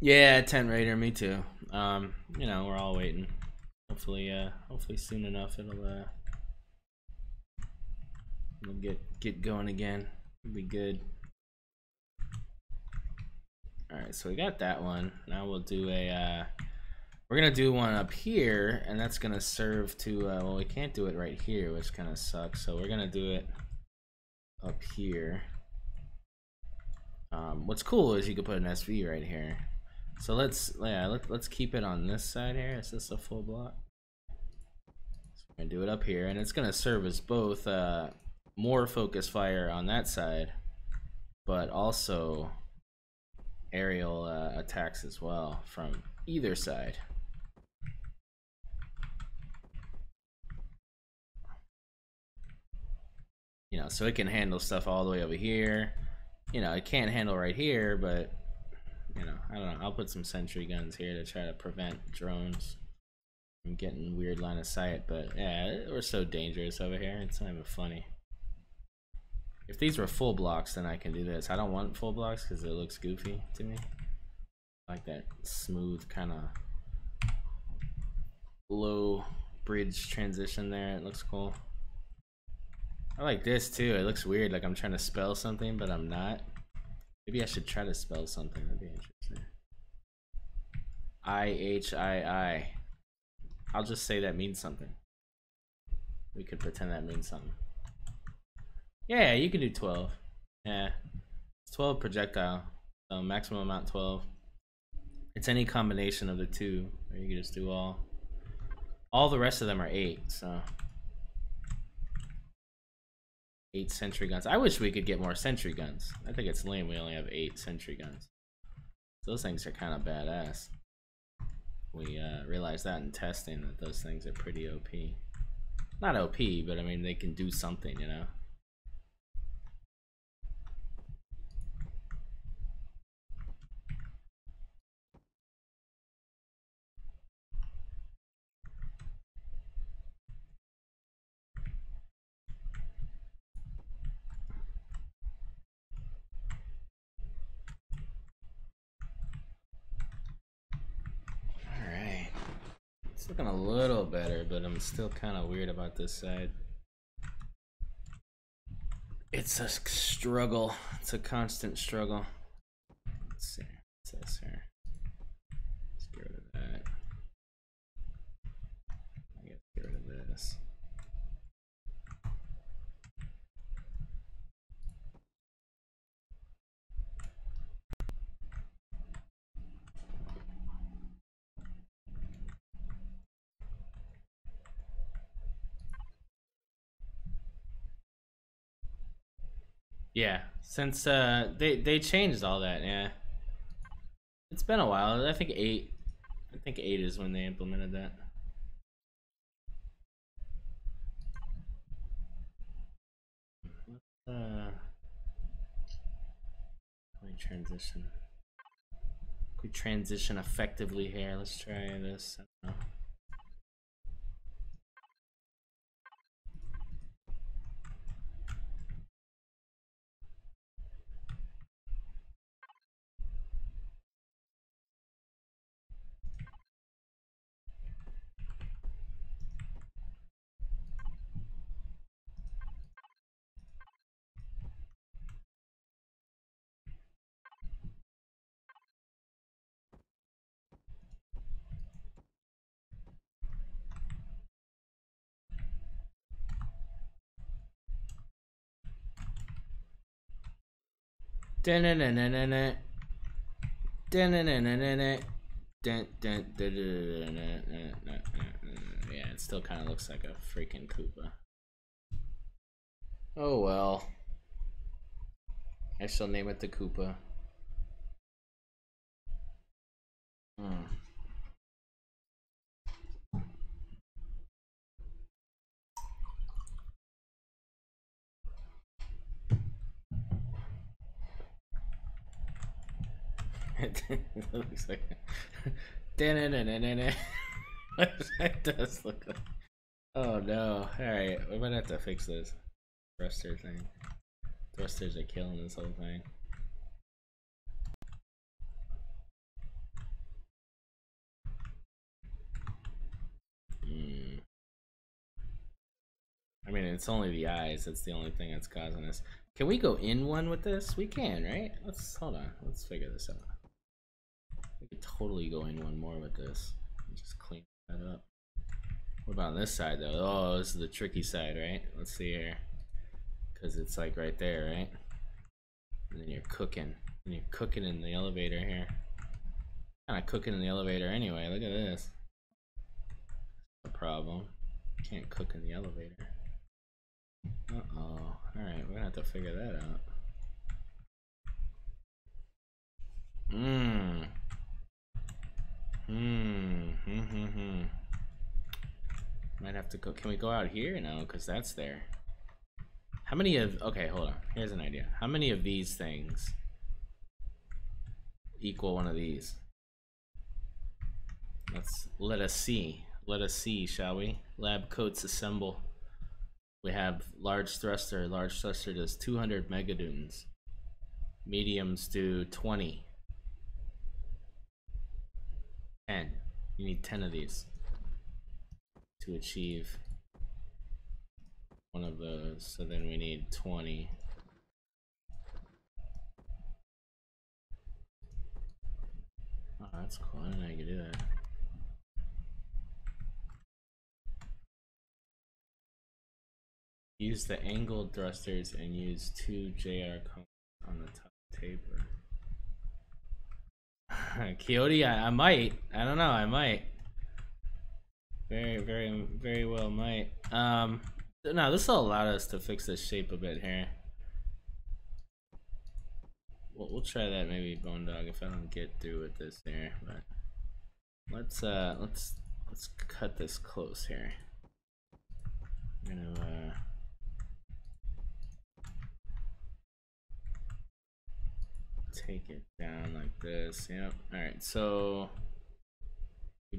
Yeah, tent raider, me too. You know, we're all waiting. Hopefully, hopefully soon enough it'll get going again. It'll be good. All right, so we got that one. Now we'll do a. We're gonna do one up here, and that's gonna serve to. Well, we can't do it right here, which kind of sucks. So we're gonna do it up here. What's cool is you could put an SV right here. So let's keep it on this side here. Is this a full block? So we're gonna do it up here, and it's gonna serve as both more focus fire on that side, but also aerial attacks as well from either side. You know, so it can handle stuff all the way over here. You know, it can't handle right here, but you know, I don't know. I'll put some sentry guns here to try to prevent drones from getting weird line of sight. But yeah, we're so dangerous over here. It's not even funny. If these were full blocks, then I can do this. I don't want full blocks because it looks goofy to me. I like that smooth kind of low bridge transition there. It looks cool. I like this too. It looks weird, like I'm trying to spell something, but I'm not. Maybe I should try to spell something. That'd be interesting. I-H-I-I. I'll just say that means something. We could pretend that means something. Yeah, you can do 12. Yeah. It's 12 projectile. So maximum amount 12. It's any combination of the two. Or you can just do all. All the rest of them are 8, so 8 sentry guns. I wish we could get more sentry guns. I think it's lame we only have 8 sentry guns. Those things are kind of badass. We realized that in testing, that those things are pretty OP. Not OP, but I mean they can do something, you know? It's looking a little better, but I'm still kind of weird about this side. It's a struggle. It's a constant struggle. Let's see. What's this here? Let's get rid of that. I guess get rid of this. Yeah, since they changed all that, yeah. It's been a while. I think 8 is when they implemented that. Let me transition. We transition effectively here. Let's try this. I don't know. Yeah, it still kind of looks like a freaking Koopa. Oh well. I shall name it the Koopa. It looks like it does look like. Oh no. Alright, we're gonna have to fix this thruster thing. Thrusters are killing this whole thing. I mean, it's only the eyes. That's the only thing that's causing this. Can we go in one with this? We can, right? Hold on. Let's figure this out. We could totally go in one more with this. Just clean that up. What about on this side though? Oh, this is the tricky side, right? Let's see here. Because it's like right there, right? And then you're cooking. And you're cooking in the elevator here. Kind of cooking in the elevator anyway. Look at this. No problem. Can't cook in the elevator. Uh-oh. Alright, we're gonna have to figure that out. Might have to go. Can we go out here? No, because that's there. How many of... Okay, hold on. Here's an idea. How many of these things equal one of these? Let us see. Let us see, shall we? Lab coats assemble. We have large thruster. Large thruster does 200 megadewtons. Mediums do 20. 10. You need 10 of these to achieve one of those. So then we need 20. Oh, that's cool. I didn't know you could do that. Use the angled thrusters and use 2 JR cones on the top taper. Coyote, I might. I don't know. I might. Very well might. No, this will allow us to fix this shape a bit here. We'll try that maybe, Bone Dog, if I don't get through with this here. But let's cut this close here. I'm gonna take it down like this. Yep. All right. So we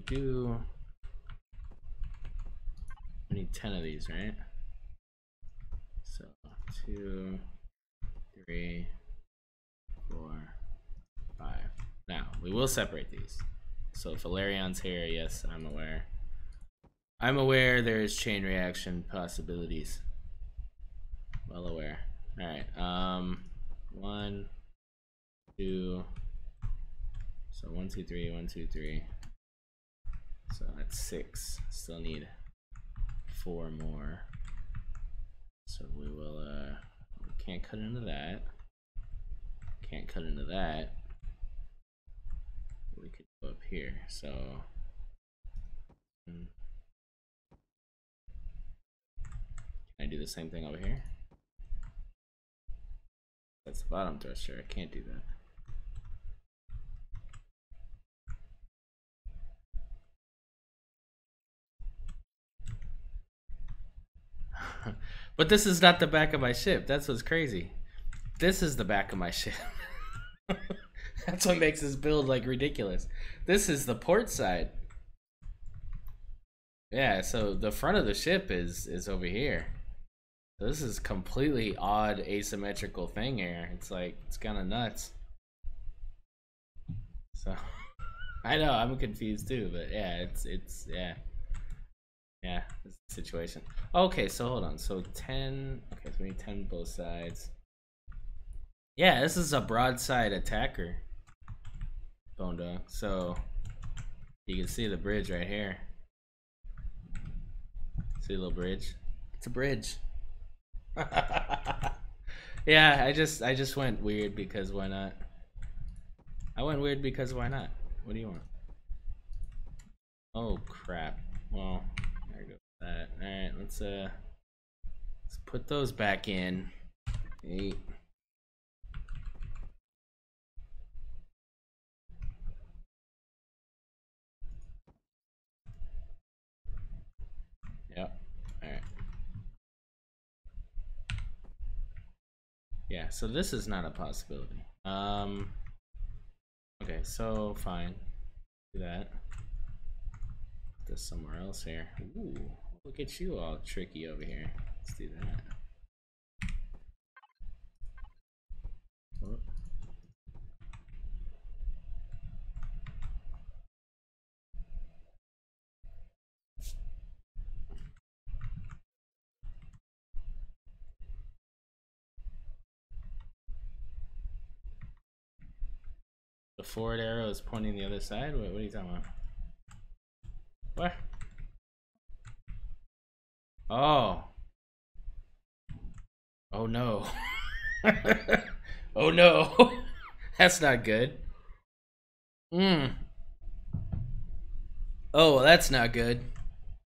need 10 of these, right? So 2, 3, 4, 5. Now we will separate these. So if Valerion's here, yes, I'm aware. I'm aware there's chain reaction possibilities. Well aware. All right. 1, 2. So 1, 2, 3. 1, 2, 3. So that's 6. Still need 4 more. So we will. We can't cut into that. Can't cut into that. We could go up here. So. Can I do the same thing over here? That's the bottom thruster. I can't do that. But this is not the back of my ship. That's what's crazy. This is the back of my ship. That's what makes this build like ridiculous. This is the port side. Yeah, so the front of the ship is over here. So this is completely odd asymmetrical thing here. It's like, it's kind of nuts. So I know, I'm confused too, but yeah, it's yeah. Yeah, this is the situation. Okay, so hold on. So 10. Okay, so we need 10 both sides. Yeah, this is a broadside attacker. Bone Dog. So you can see the bridge right here. See the little bridge? It's a bridge. Yeah, I just went weird because why not? I went weird because why not? What do you want? Oh crap. Well, there goes that. Alright, let's put those back in. 8. Yep. Alright. Yeah, so this is not a possibility. Okay, so fine. Do that. Put this somewhere else here. Ooh, look at you all tricky over here. Let's do that. Oh. The forward arrow is pointing the other side? What are you talking about? What? Oh. Oh no. Oh no. That's not good. Oh, well, that's not good.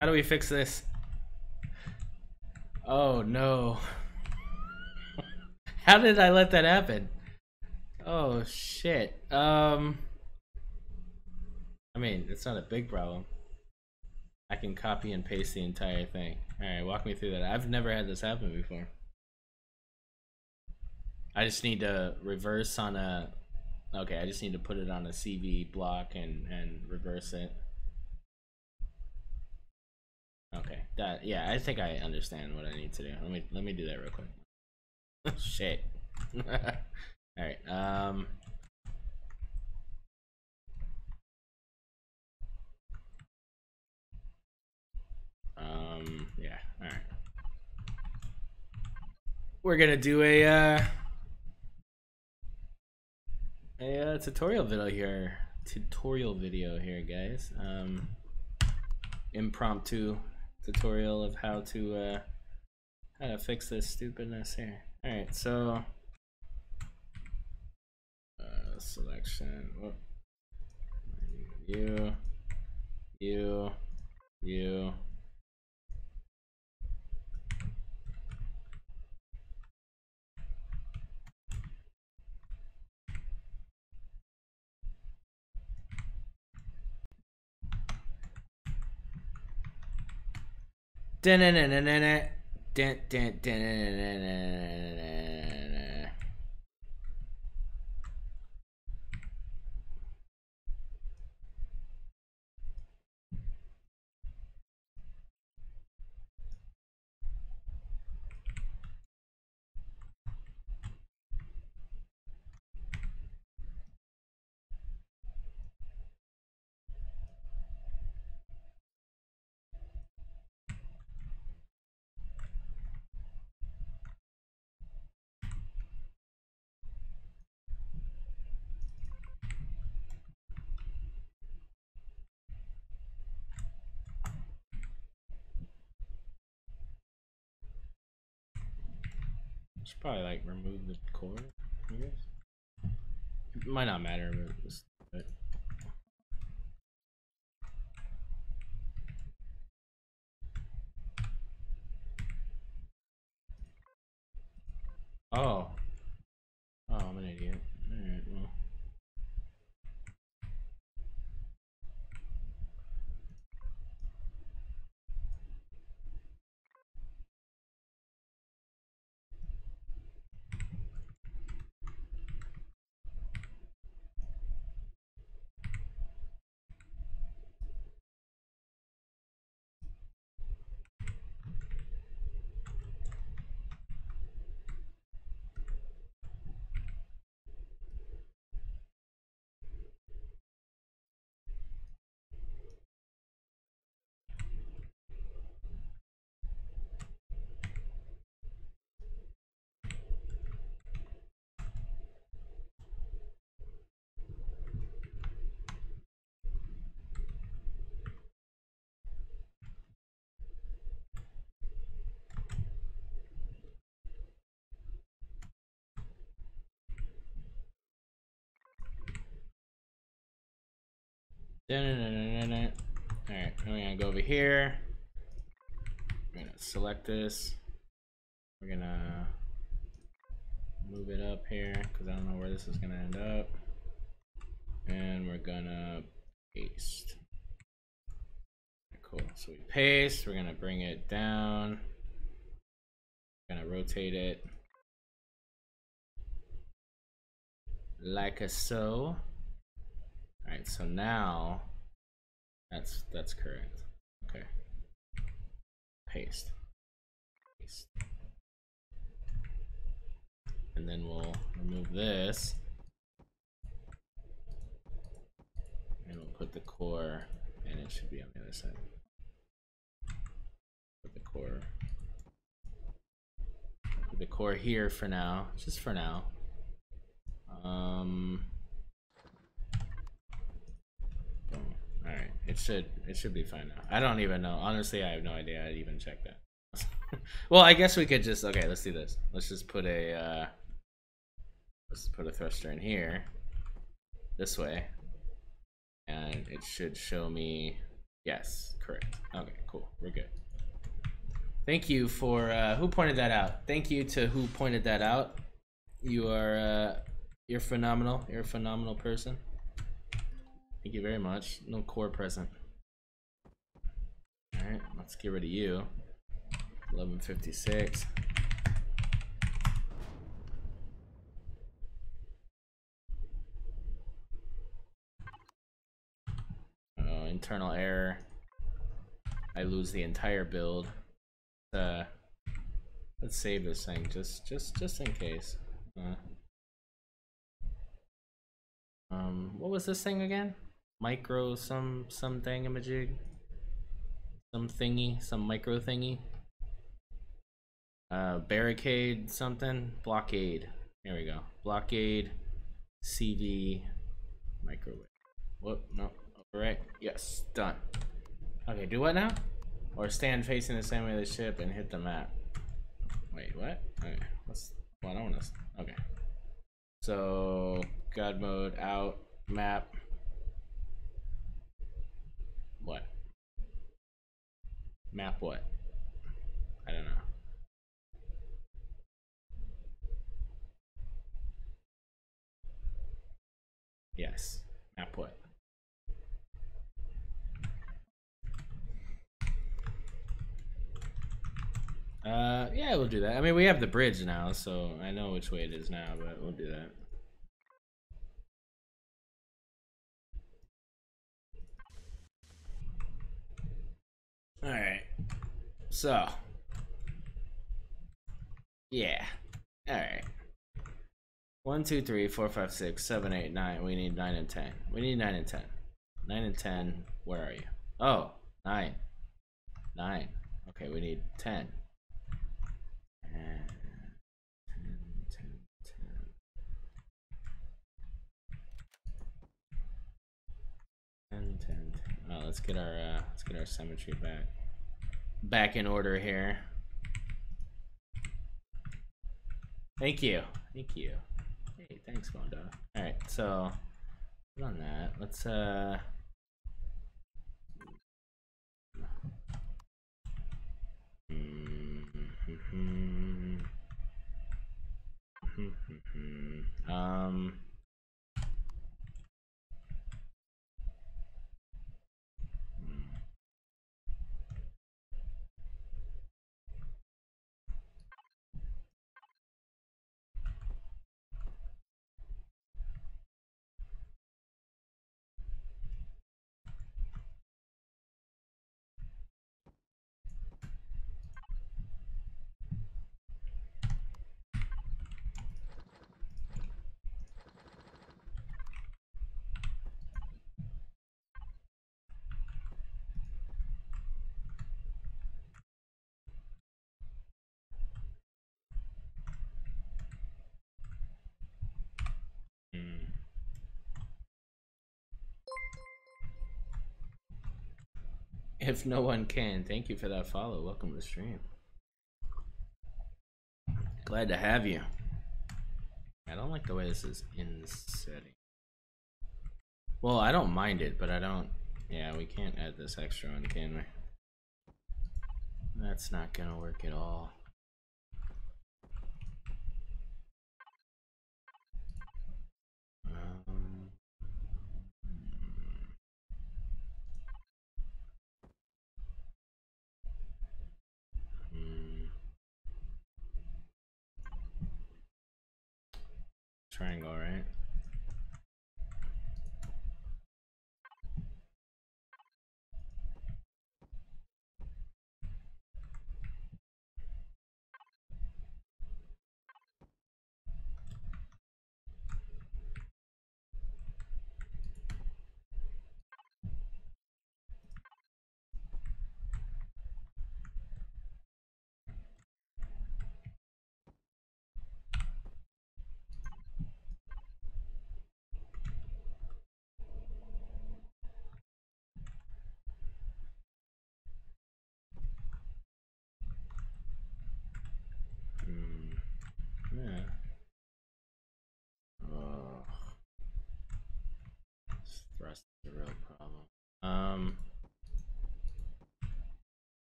How do we fix this? Oh no. How did I let that happen? Oh shit. I mean, it's not a big problem. I can copy and paste the entire thing. Alright, walk me through that. I've never had this happen before. I just need to reverse on a... Okay, I just need to put it on a CV block and reverse it. Okay, that... Yeah, I think I understand what I need to do. Let me do that real quick. Shit. Alright, yeah, alright. We're gonna do a tutorial video here, guys. Impromptu tutorial of how to fix this stupidness here. Alright, so selection. Whoop. You. Should probably like remove the core, I guess. It might not matter, but just oh. Oh, I'm an idiot. Alright, well. Alright, I'm gonna go over here. I'm gonna select this. We're gonna move it up here because I don't know where this is gonna end up. And we're gonna paste. Cool. So we paste, we're gonna bring it down. We're gonna rotate it like a so. Alright, so now that's correct. Okay. Paste. And then we'll remove this. And we'll put the core, and it should be on the other side. Put the core here for now, just for now. All right, it should be fine now. I don't even know. Honestly, I have no idea. I'd even check that. Well, I guess we could just let's do this. Let's just put a thruster in here this way, and it should show me. Yes, correct. Okay, cool. We're good. Thank you for who pointed that out. Thank you to who pointed that out. You are you're phenomenal. You're a phenomenal person. Thank you very much. No core present. All right, let's get rid of you. 1156. Internal error. I lose the entire build. Let's save this thing just in case. What was this thing again? Micro some thingamajig. Some thingy, some micro thingy. Barricade something. Blockade. Here we go. Blockade. CV. Microwave. Whoop, no. Alright. Yes. Done. Okay, do what now? Or stand facing the same way of the ship and hit the map. Wait, what? Okay. Well, I don't want to. Okay. So, God mode, out, map. What? Map what? I don't know. Yes. Map what? Yeah, we'll do that. I mean, we have the bridge now, so I know which way it is now, but we'll do that. Alright. So. Yeah. Alright. 1, 2, 3, 4, 5, 6, 7, 8, 9. We need 9 and 10. We need 9 and 10. 9 and 10. Where are you? Oh, 9. 9. Okay, we need 10. And 10, 10. Oh, let's get our symmetry back in order here. Thank you. Thank you. Hey, thanks, Mondo. Alright, so on that, let's if no one can, thank you for that follow. Welcome to the stream. Glad to have you. I don't like the way this is in the setting. Well, I don't mind it, but I don't. Yeah, we can't add this extra one, can we? That's not gonna work at all. Triangle, right?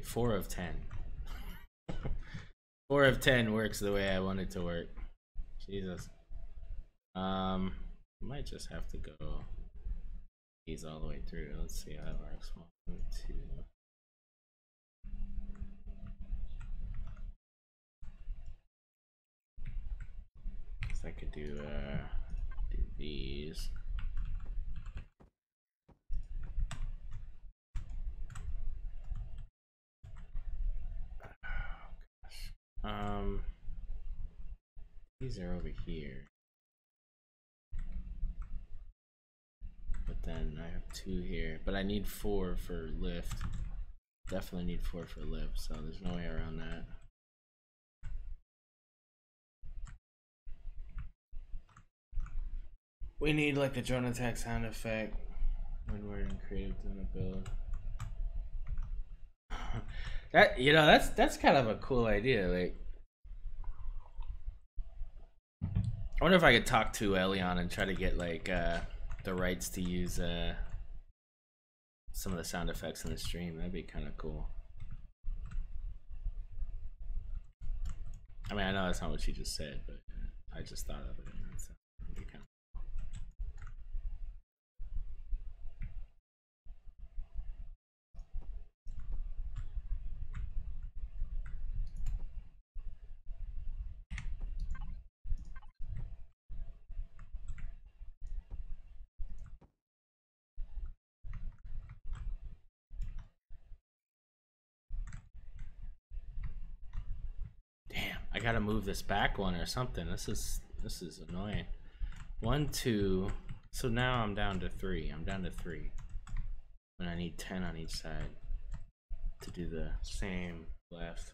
Four of 10. 4 of 10 works the way I want it to work. Jesus. Might just have to go these all the way through. Let's see how that works. 1, 2. So I could do these. These are over here. But then I have 2 here. But I need 4 for lift. Definitely need 4 for lift, so there's no way around that. We need like a drone attack sound effect when we're in creative doing a build. That, you know, that's kind of a cool idea. Like, I wonder if I could talk to Elion and try to get like the rights to use some of the sound effects in the stream. That'd be kind of cool. I mean, I know that's not what you just said, but I just thought of it. So it'd be kind of Damn, I gotta move this back one or something. This is annoying. 1, 2. So now I'm down to 3. I'm down to 3. And I need 10 on each side to do the same left.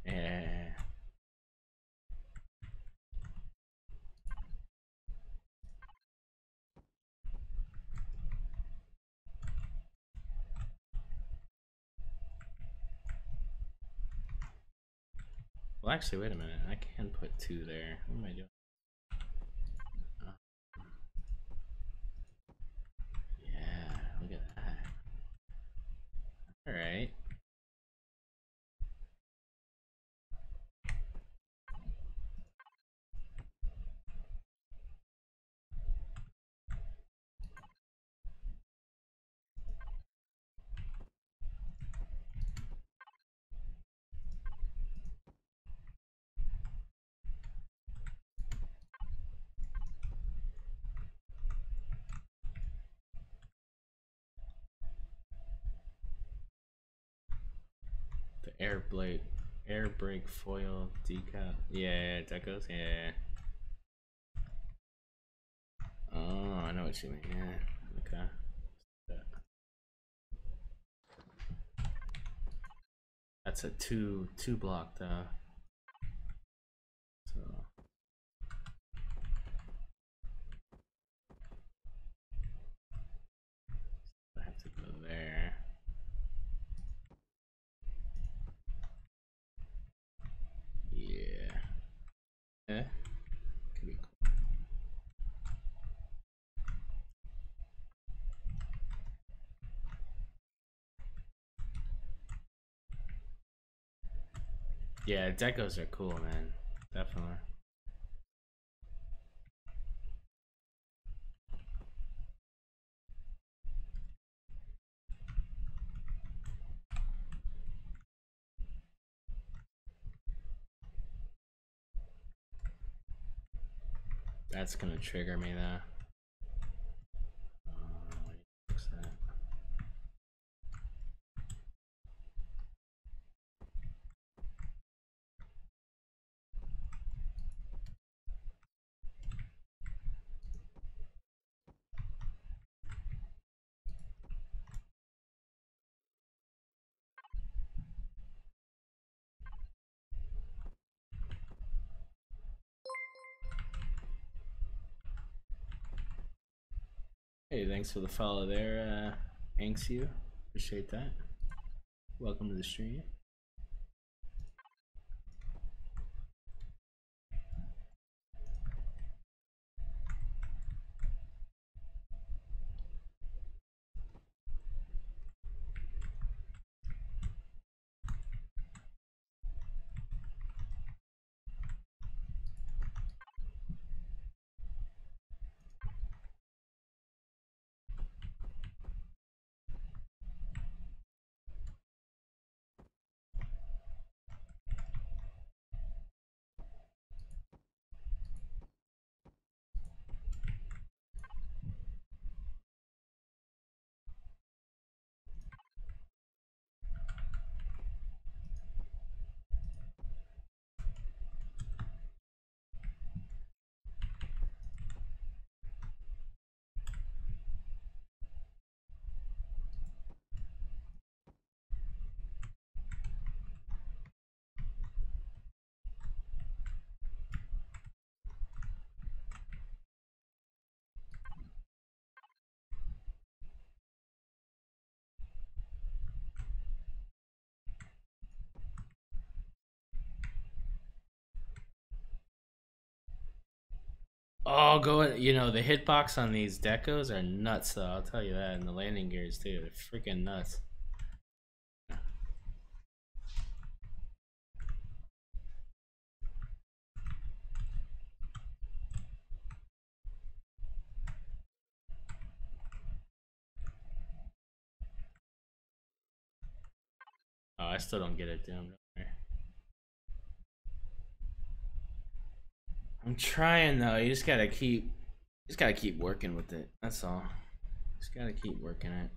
Yeah. Well, actually, wait a minute. I can put 2 there. What am I doing? Yeah, look at that. All right. The air brake foil decal. Yeah, that goes. Yeah. Oh, I know what you mean. Yeah. Okay. That's a two block though. So I have to go there. Yeah. Eh? Could be cool. Yeah, decos are cool, man. Definitely. That's gonna trigger me though. Fix that. Hey, thanks for the follow there, Anxu. Appreciate that. Welcome to the stream. Oh, go. You know the hitbox on these decos are nuts, though. I'll tell you that, and the landing gears too. They're freaking nuts. Oh, I still don't get it, dude. I'm trying though. Just gotta keep working with it. That's all. Just gotta keep working it.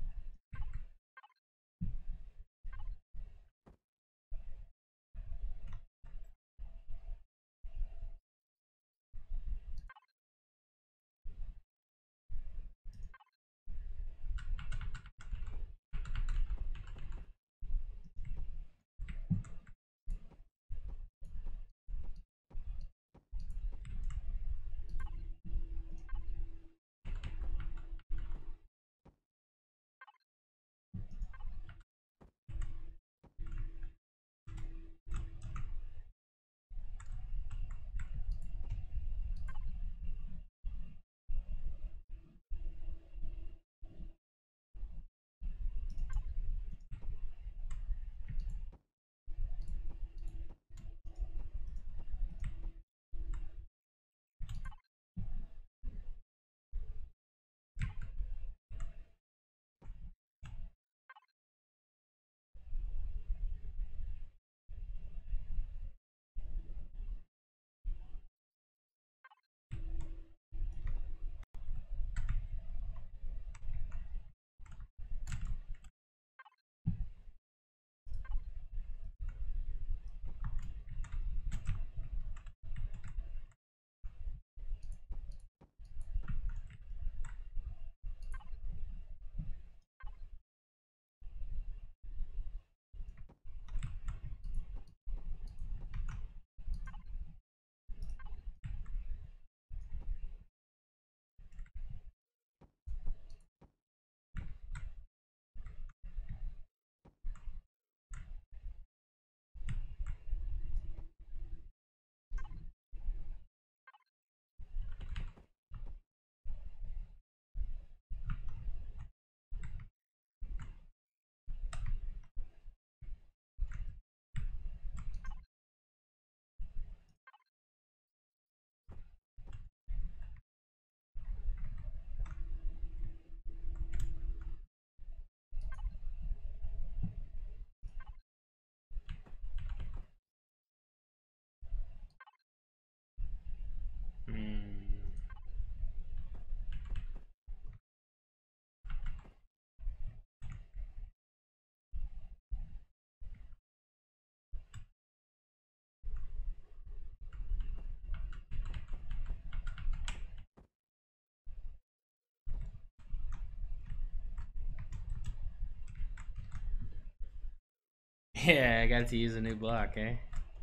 Yeah, I got to use a new block, eh?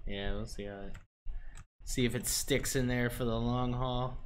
Yeah, we'll see if it sticks in there for the long haul.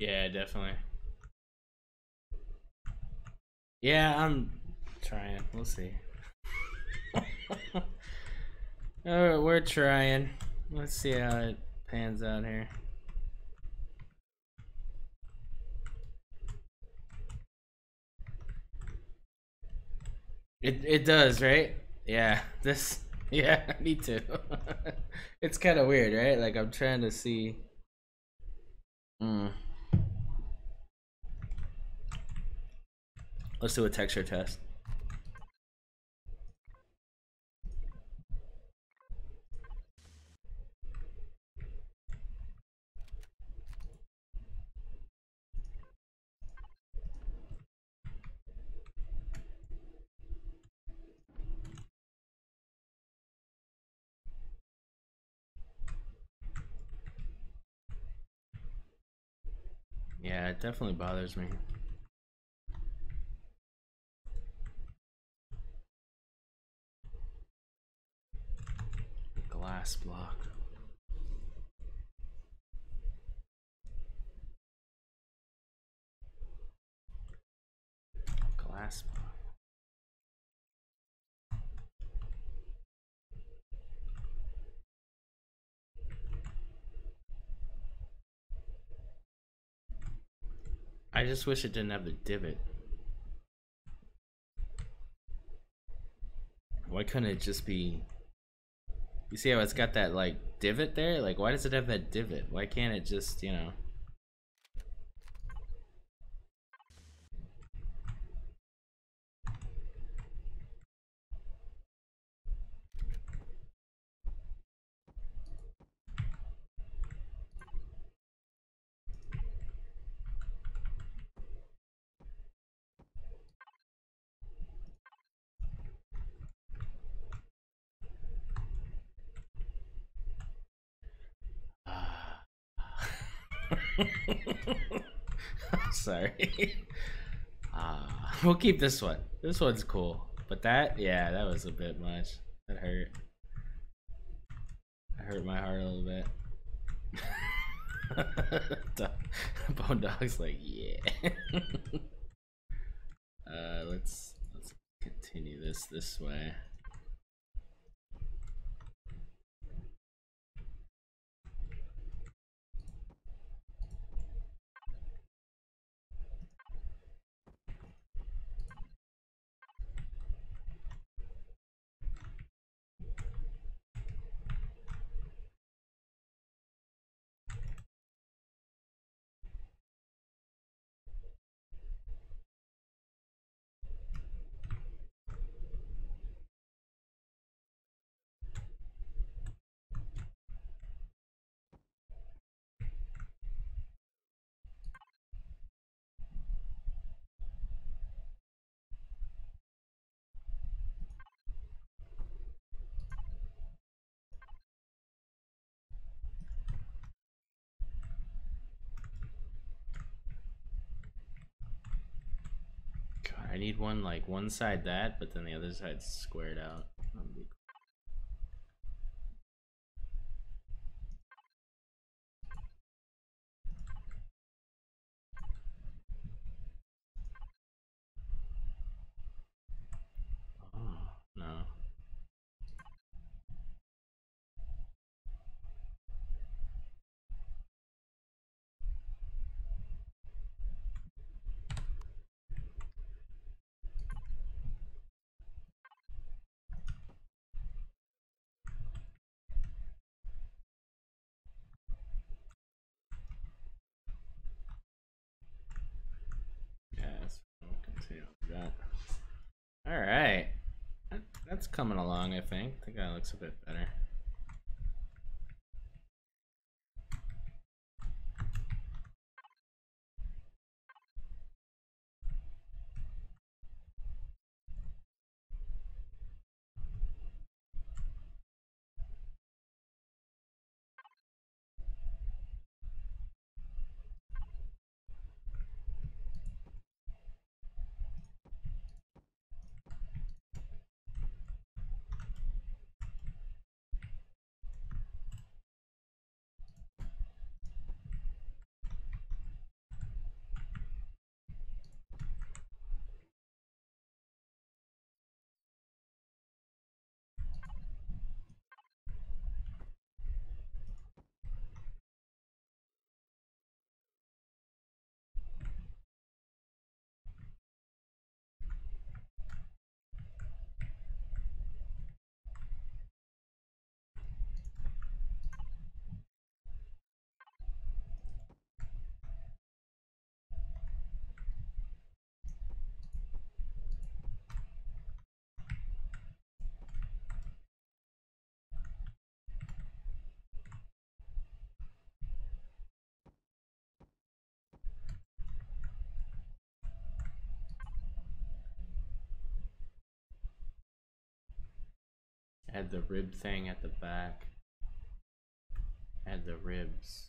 Yeah, definitely. Yeah, I'm trying. We'll see. Alright, we're trying. Let's see how it pans out here. It does, right? Yeah. This yeah, me too. It's kind of weird, right? Like I'm trying to see. Mm. Let's do a texture test. Yeah, it definitely bothers me. Glass block. Glass block. I just wish it didn't have the divot. Why couldn't it just be... You see how it's got that, like, divot there? Like, why does it have that divot? Why can't it just, you know... Sorry. We'll keep this one. This one's cool. But that, yeah, that was a bit much. That hurt. That hurt my heart a little bit. Bone Dog's like, yeah. Let's continue this way. God, I need one, like, one side that, but then the other side's squared out. Oh, no. Yes, we'll continue with that. Alright. That's coming along, I think. I think that looks a bit better. Had the rib thing at the back. Had the ribs.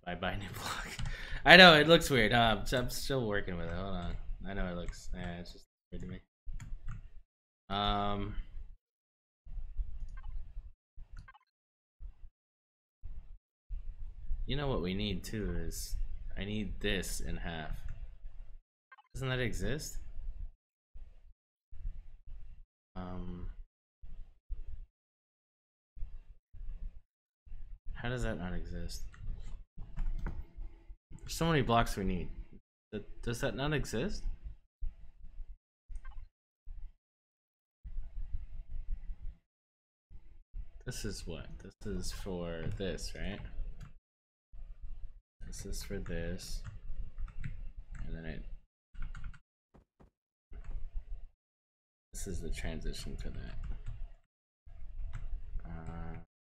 Bye bye new block. I know it looks weird. I'm still working with it. Hold on. I know it looks. Yeah, it's just weird to me. You know what we need too is I need this in half. Doesn't that exist? How does that not exist? There's so many blocks we need. Does that not exist? This is what? This is for this, right? This is for this. And then it... This is the transition for that.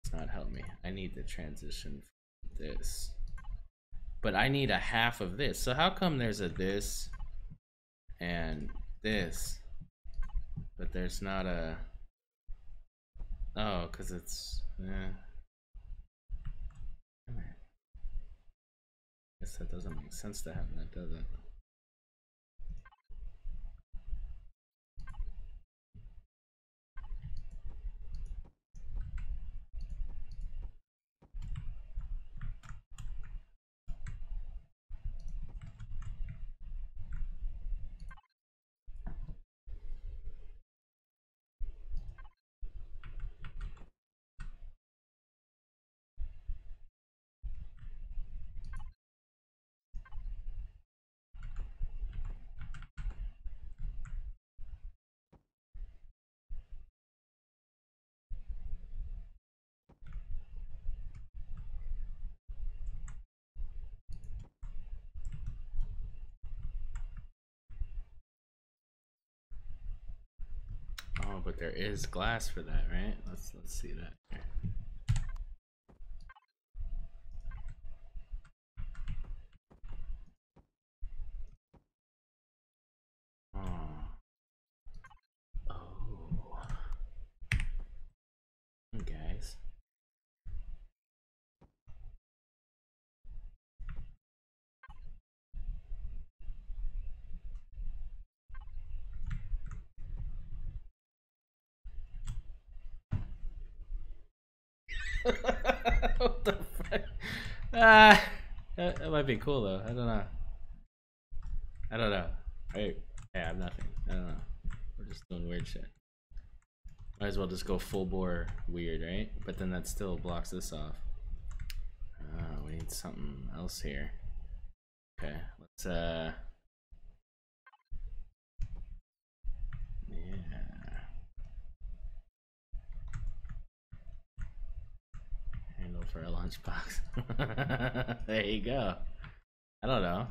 It's not help me. I need the transition for this. But I need a half of this. So how come there's a this and this, but there's not a... Oh, because it's... Guess that doesn't make sense to have that, does it? Oh, but there is glass for that, right? Let's see that here. Oh. Guys. What the fuck? That might be cool though. I don't know. Hey, I have nothing. I don't know. We're just doing weird shit. Might as well just go full bore weird, right? But then that still blocks this off. We need something else here. Okay, let's yeah. Handle for a lunchbox. There you go. I don't know.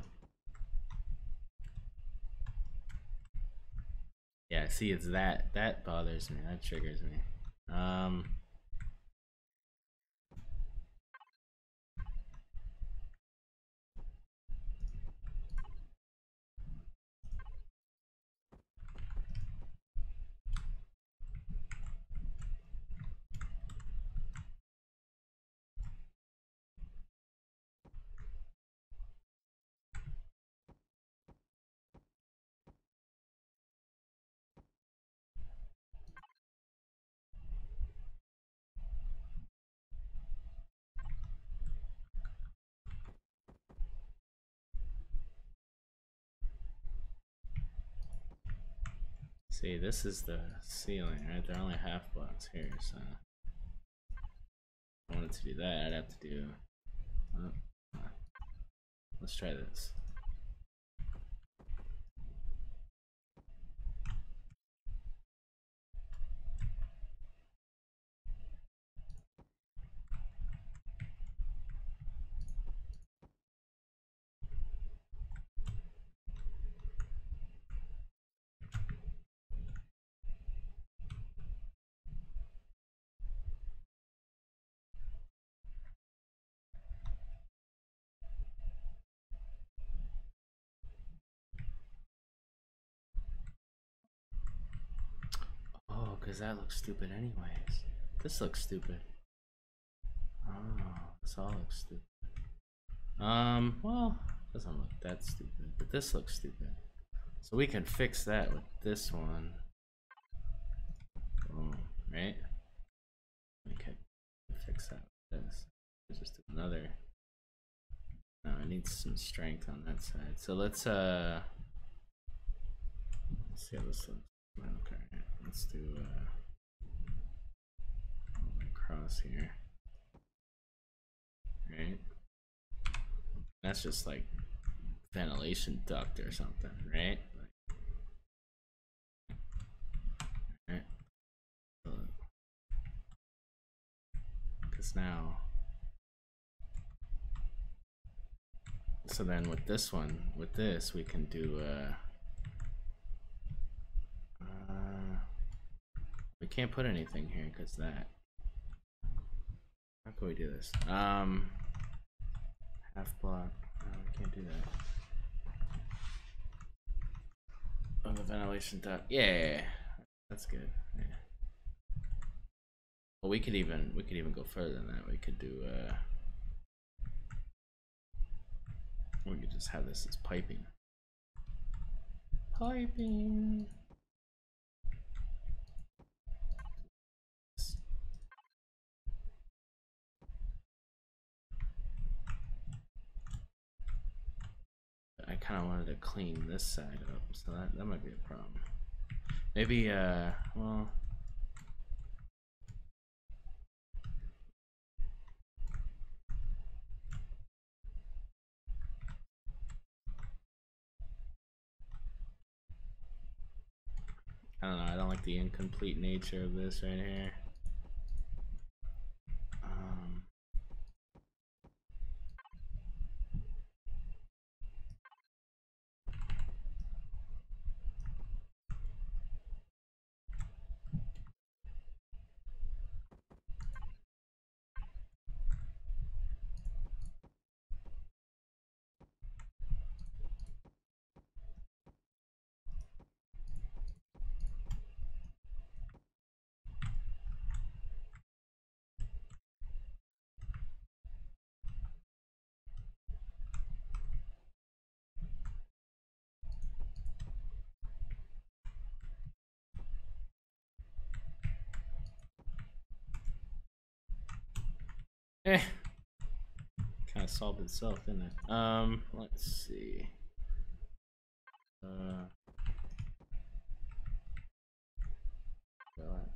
Yeah, see, it's that bothers me. That triggers me. See, this is the ceiling, right? They're only half blocks here, so if I wanted to do that, I'd have to do... let's try this. does that look stupid anyways? This looks stupid. Oh, this all looks stupid. Well, doesn't look that stupid, but this looks stupid. So we can fix that with this one. Boom, right? We can fix that with this. Just another. No, it needs some strength on that side. So let's see how this looks. Okay, let's do across here. Right? That's just like ventilation duct or something, right? Right? Because now, so then with this one, with this, we can do we can't put anything here because that. How can we do this? Half block. No, we can't do that. Oh, the ventilation duct. Yeah, that's good. Yeah. Well, we could even go further than that. We could do we could just have this as piping. Piping. I kind of wanted to clean this side up, so that might be a problem. Maybe well, I don't know. I don't like the incomplete nature of this right here. Eh, kind of solved itself, didn't it? Let's see.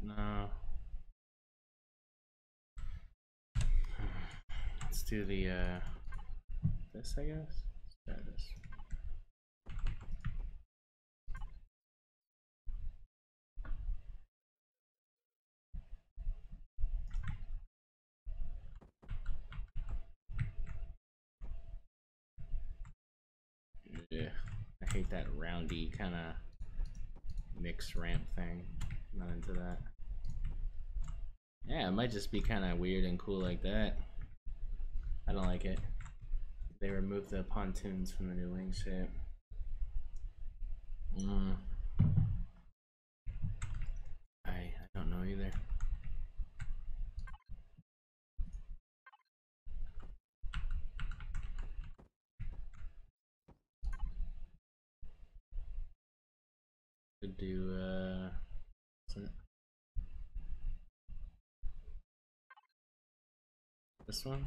No. Let's do the this, I guess. Let's try this. Yeah, I hate that roundy kind of mixed ramp thing. Not into that. Yeah, it might just be kind of weird and cool like that. I don't like it. They removed the pontoons from the new wing shape. I don't know either. Could do this one.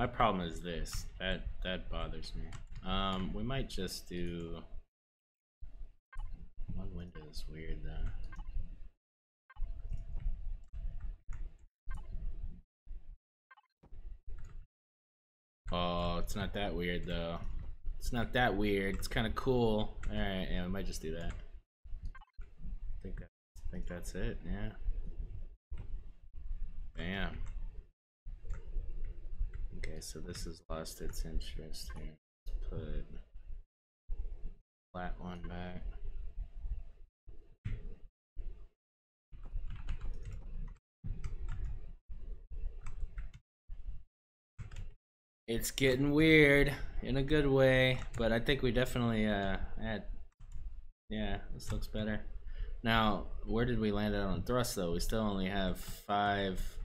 My problem is this. That bothers me. We might just do one window is weird though. Oh, it's not that weird though. It's not that weird. It's kind of cool. All right, yeah, we might just do that. I think that's it. Yeah. Bam. Okay, so this has lost its interest here. Let's put flat one back. It's getting weird in a good way, but I think we definitely had. Yeah, this looks better. Now, where did we land it on thrust though? We still only have 5.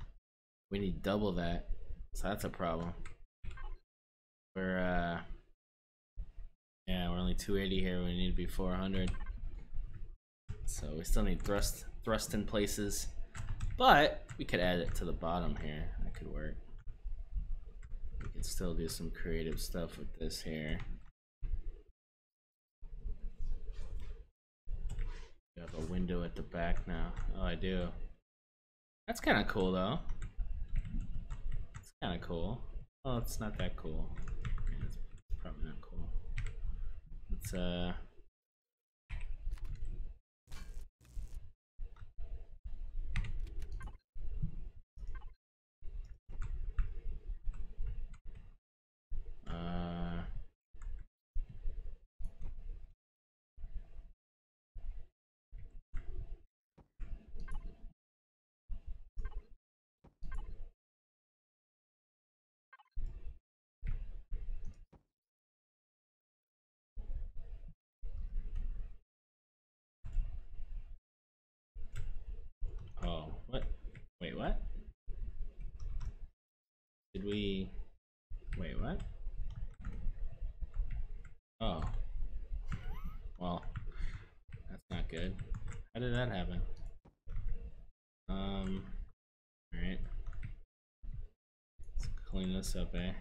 We need double that, so that's a problem. We're yeah, we're only 280 here. We need to be 400. So we still need thrust in places, but we could add it to the bottom here. That could work. We could still do some creative stuff with this here. You have a window at the back now. Oh, I do. That's kind of cool though. It's kind of cool. Oh, it's not that cool. It's probably not cool. It's oh, what? Wait, what? Did we... Wait, what? Oh. Well, that's not good. How did that happen? Alright. Let's clean this up, eh?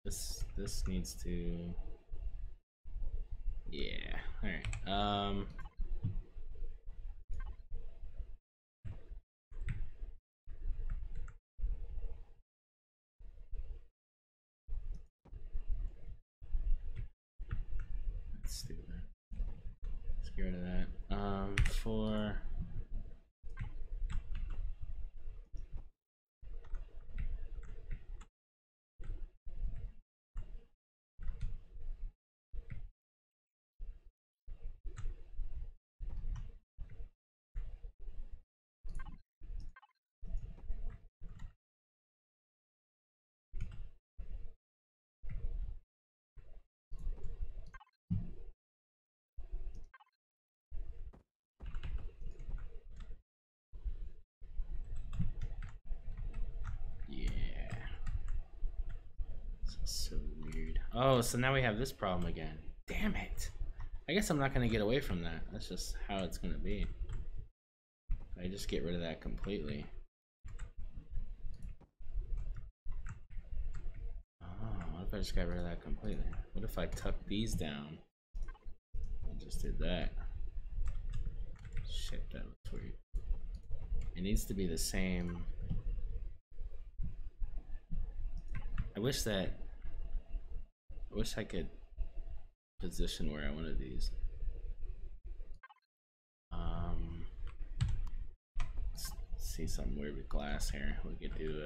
This needs to... Yeah, alright. Let's do that. Let's get rid of that. For... So weird. Oh, so now we have this problem again. Damn it. I guess I'm not going to get away from that. That's just how it's going to be. I just get rid of that completely. Oh, what if I just got rid of that completely? What if I tuck these down? I just did that. Shit, that looks weird. It needs to be the same. I wish I could position where I wanted these. Let's see something weird with glass here. We could do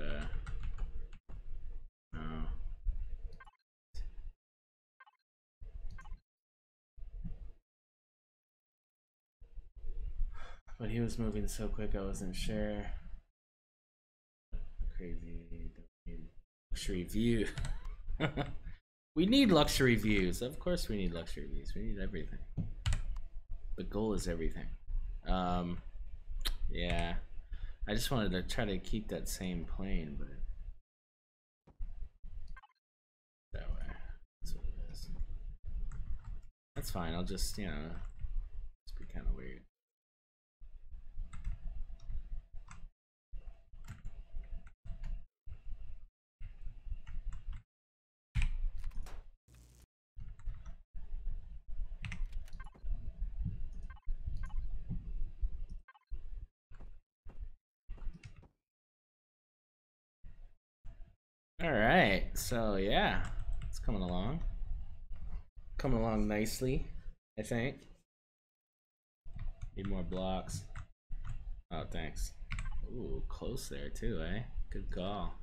but he was moving so quick I wasn't sure. Crazy luxury view. We need luxury views. Of course we need luxury views. We need everything. The goal is everything. Yeah. I just wanted to try to keep that same plane, but that way. That's what it is. That's fine. I'll just, you know, it's be kind of weird. All right, so yeah, it's coming along. Coming along nicely, I think. Need more blocks. Oh, thanks. Ooh, close there too, eh? Good call.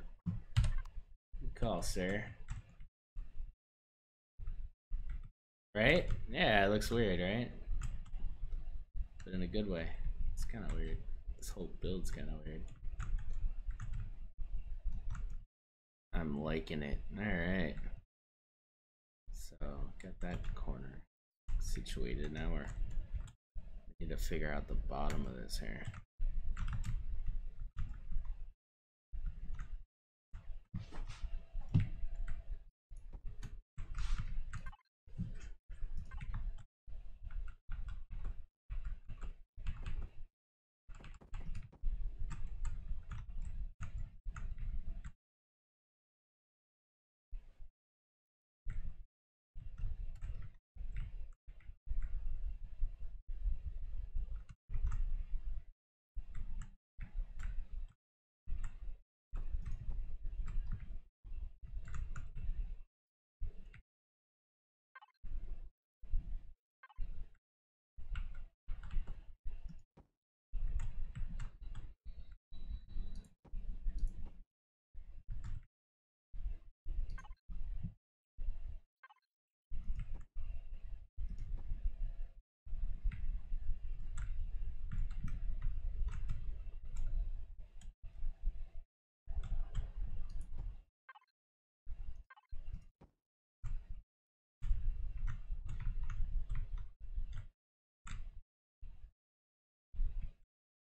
Good call, sir. Right? Yeah, it looks weird, right? But in a good way. It's kind of weird. This whole build's kind of weird. I'm liking it. Alright. So, got that corner situated. Now we need to figure out the bottom of this here.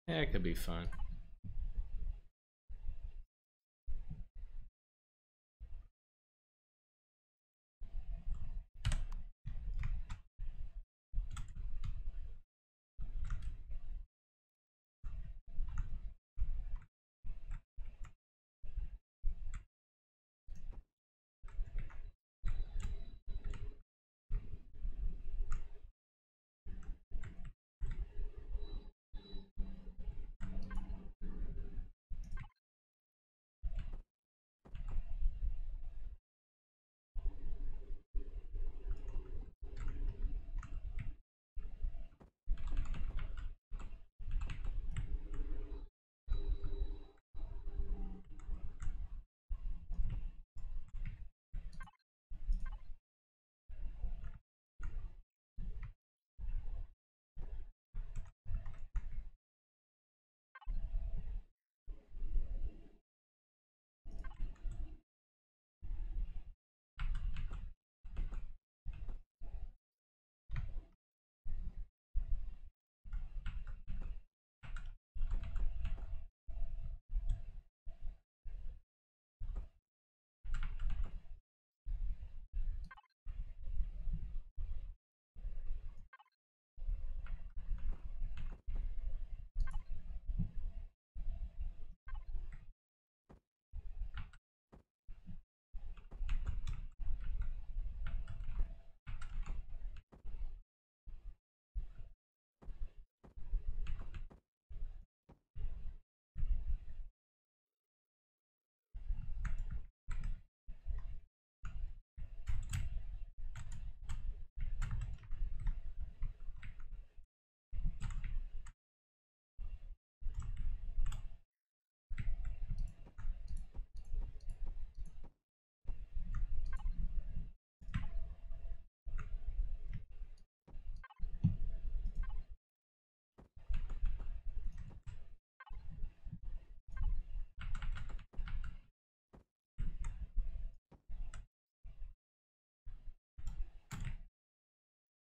Yeah, it could be fun.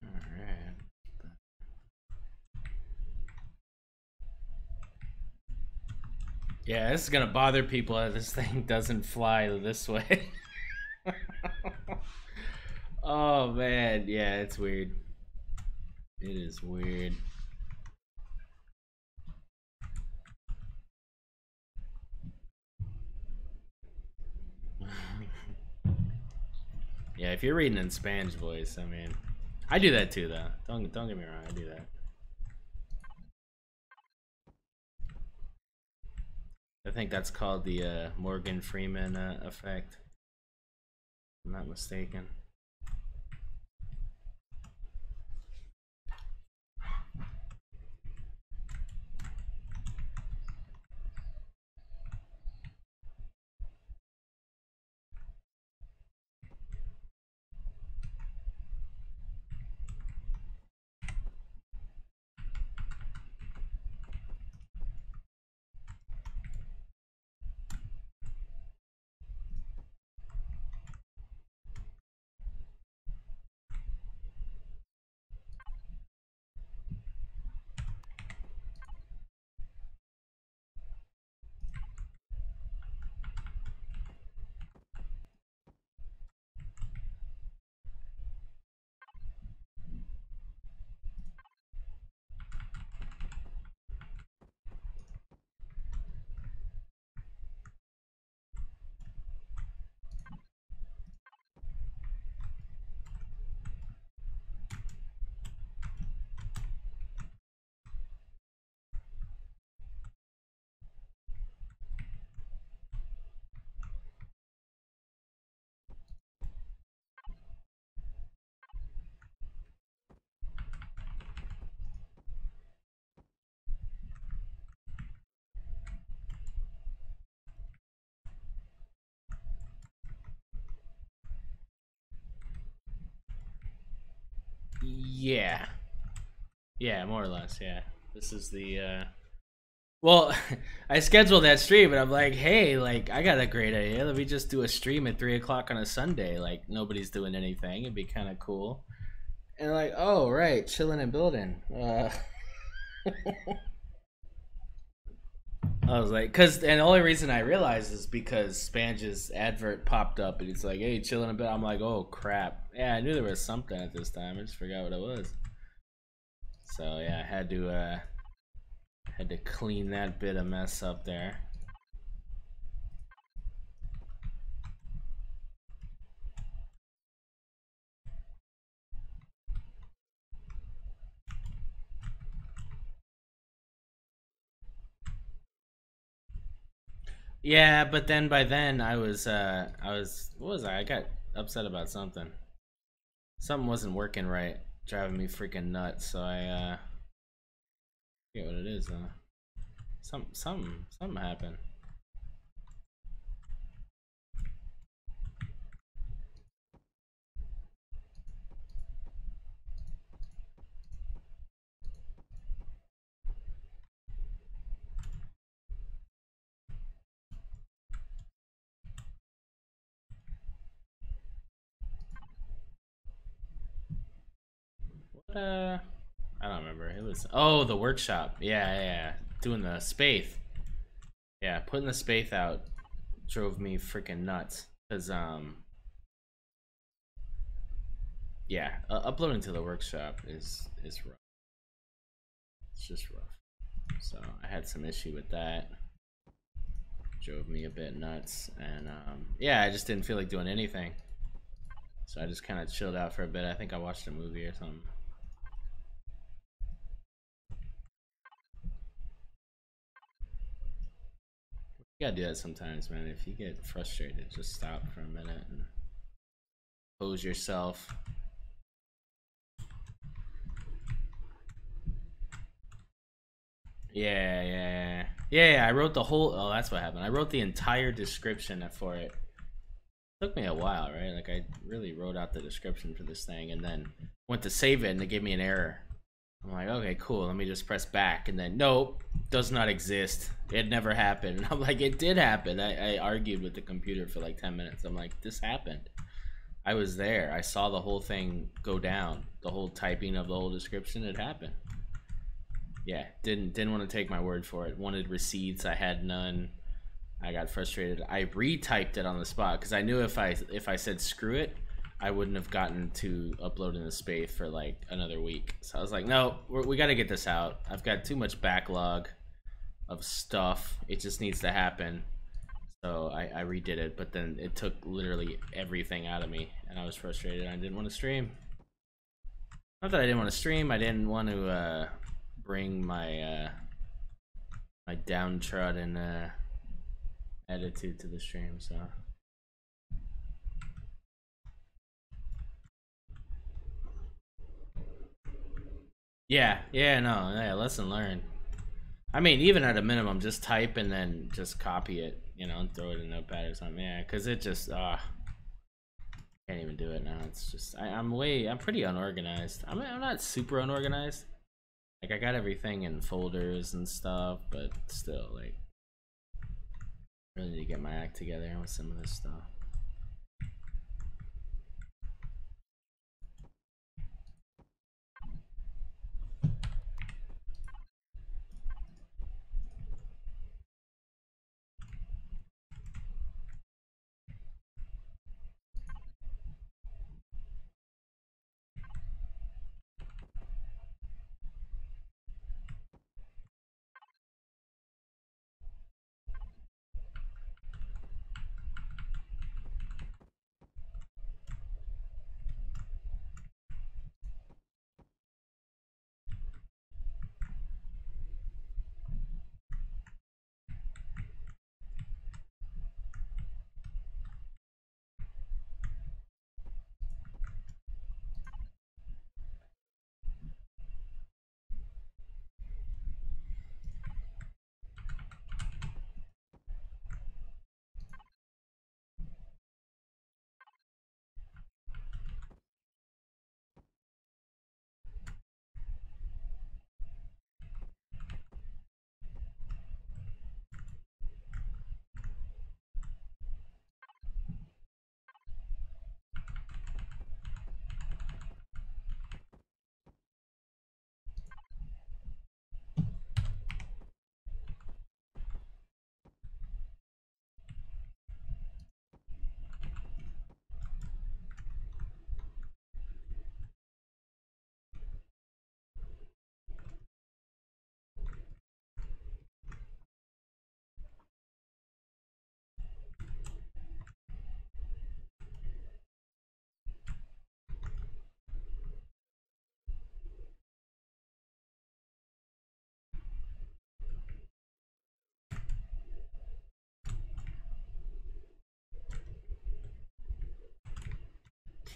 Alright. Yeah, this is gonna bother people that this thing doesn't fly this way. Oh man, yeah, it's weird. It is weird. Yeah, if you're reading in Spanish voice, I mean, I do that too, though. Don't get me wrong, I do that. I think that's called the Morgan Freeman effect. If I'm not mistaken. Yeah. Yeah, more or less, yeah. This is the well, I scheduled that stream and I'm like, hey, like I got a great idea. Let me just do a stream at 3 o'clock on a Sunday. Like nobody's doing anything. It'd be kinda cool. And like, oh right, chilling and building. I was like, and the only reason I realized is because Spange's advert popped up and it's like, hey, chilling a bit. I'm like, oh crap. Yeah, I knew there was something at this time. I just forgot what it was. So yeah, I had to clean that bit of mess up there. Yeah, but then by then I was what was I? I got upset about something. Something wasn't working right, driving me freaking nuts. So I forget what it is though. Something happened. What I don't remember. It was the workshop. Yeah. Doing the space. Yeah, putting the space out drove me freaking nuts. Cause yeah, uploading to the workshop is rough. It's just rough. So I had some issue with that. Drove me a bit nuts, and yeah, I just didn't feel like doing anything. So I just kind of chilled out for a bit. I think I watched a movie or something. You gotta do that sometimes, man. If you get frustrated, just stop for a minute and pose yourself. Yeah. I wrote the whole. Oh, that's what happened. I wrote the entire description for it. Took me a while, right? Like I really wrote out the description for this thing, and then went to save it, and it gave me an error. I'm like, okay, cool. Let me just press back, and then nope, does not exist. It never happened. And I'm like, it did happen. I argued with the computer for like 10 minutes. I'm like, this happened. I was there. I saw the whole thing go down. The whole typing of the whole description. It happened. Yeah, didn't want to take my word for it. Wanted receipts. I had none. I got frustrated. I retyped it on the spot because I knew if I said screw it, I wouldn't have gotten to upload in the space for like another week. So I was like, no, we got to get this out. I've got too much backlog of stuff. It just needs to happen. So I redid it, but then it took literally everything out of me, and I was frustrated. I didn't want to stream. Not that I didn't want to stream. I didn't want to bring my my downtrodden attitude to the stream, so. Yeah, no, yeah, lesson learned. I mean, even at a minimum, just type and then just copy it, you know, and throw it in Notepad or something. Yeah, because it just, can't even do it now. It's just, I'm pretty unorganized. I'm not super unorganized. Like, I got everything in folders and stuff, but still, like, I really need to get my act together with some of this stuff.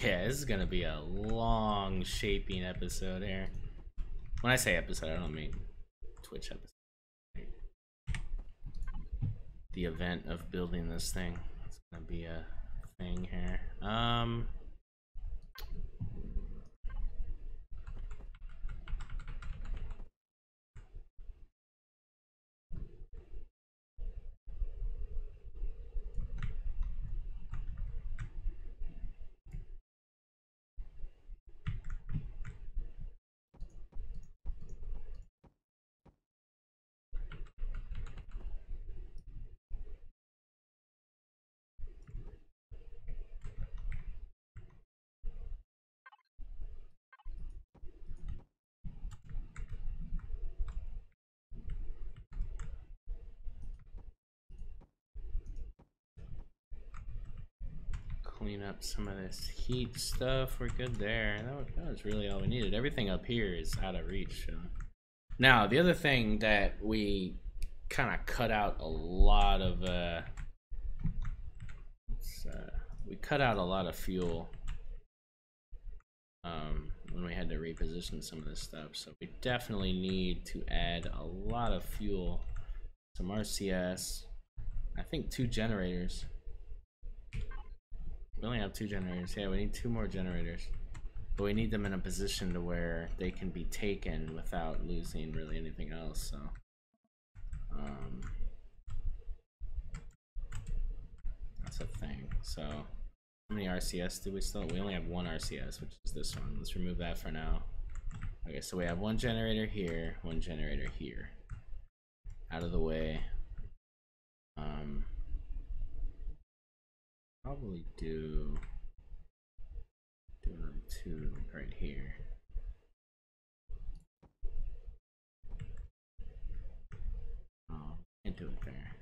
Yeah, this is gonna be a long shaping episode here. When I say episode, I don't mean Twitch episode. The event of building this thing. It's gonna be a thing here. Clean up some of this heat stuff. We're good there. That was really all we needed. Everything up here is out of reach. So. Now, the other thing that we kind of cut out a lot of, we cut out a lot of fuel when we had to reposition some of this stuff. So we definitely need to add a lot of fuel, some RCS, I think 2 generators. We only have 2 generators. Yeah, we need 2 more generators. But we need them in a position to where they can be taken without losing really anything else, so. That's a thing. So, how many RCS do we still? We only have 1 RCS, which is this one. Let's remove that for now. Okay, so we have 1 generator here, 1 generator here. Out of the way. Probably do another 2 right here. Oh, can't do it there.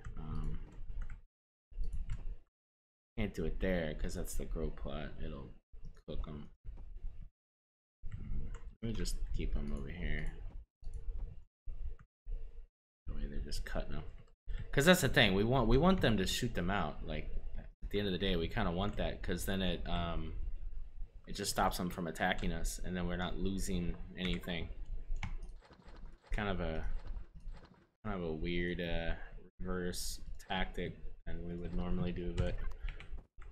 Can't do it there because that's the grow plot. It'll cook them. Let me just keep them over here. The way they're just cutting them. Because that's the thing. We want them to shoot them out. Like at the end of the day, we kind of want that because then it just stops them from attacking us, and then we're not losing anything. Kind of a weird reverse tactic than we would normally do, but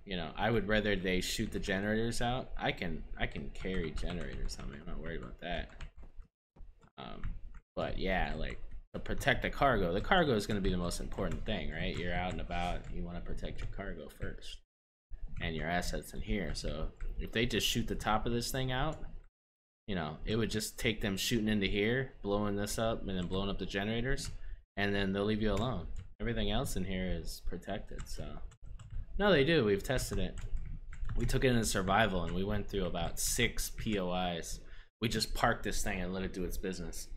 you know, I would rather they shoot the generators out. I can carry generators on me. I'm not worried about that. But yeah, like to protect the cargo is going to be the most important thing, right? You're out and about, you want to protect your cargo first and your assets in here. So if they just shoot the top of this thing out, you know, it would just take them shooting into here, blowing this up, and then blowing up the generators, and then they'll leave you alone. Everything else in here is protected. So no, they do. We've tested it. We took it into survival and we went through about 6 POIs. We just parked this thing and let it do its business.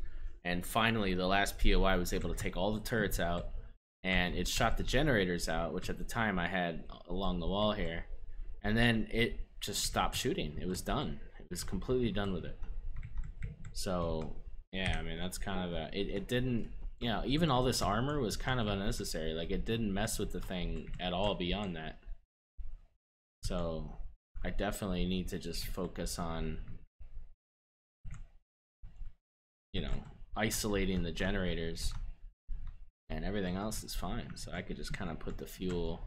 And finally, the last POI was able to take all the turrets out, and it shot the generators out, which at the time I had along the wall here. And then it just stopped shooting. It was done. It was completely done with it. So yeah, I mean, that's kind of it didn't, you know, even all this armor was kind of unnecessary. Like, it didn't mess with the thing at all beyond that. So I definitely need to just focus on, you know, isolating the generators, and everything else is fine. So I could just kind of put the fuel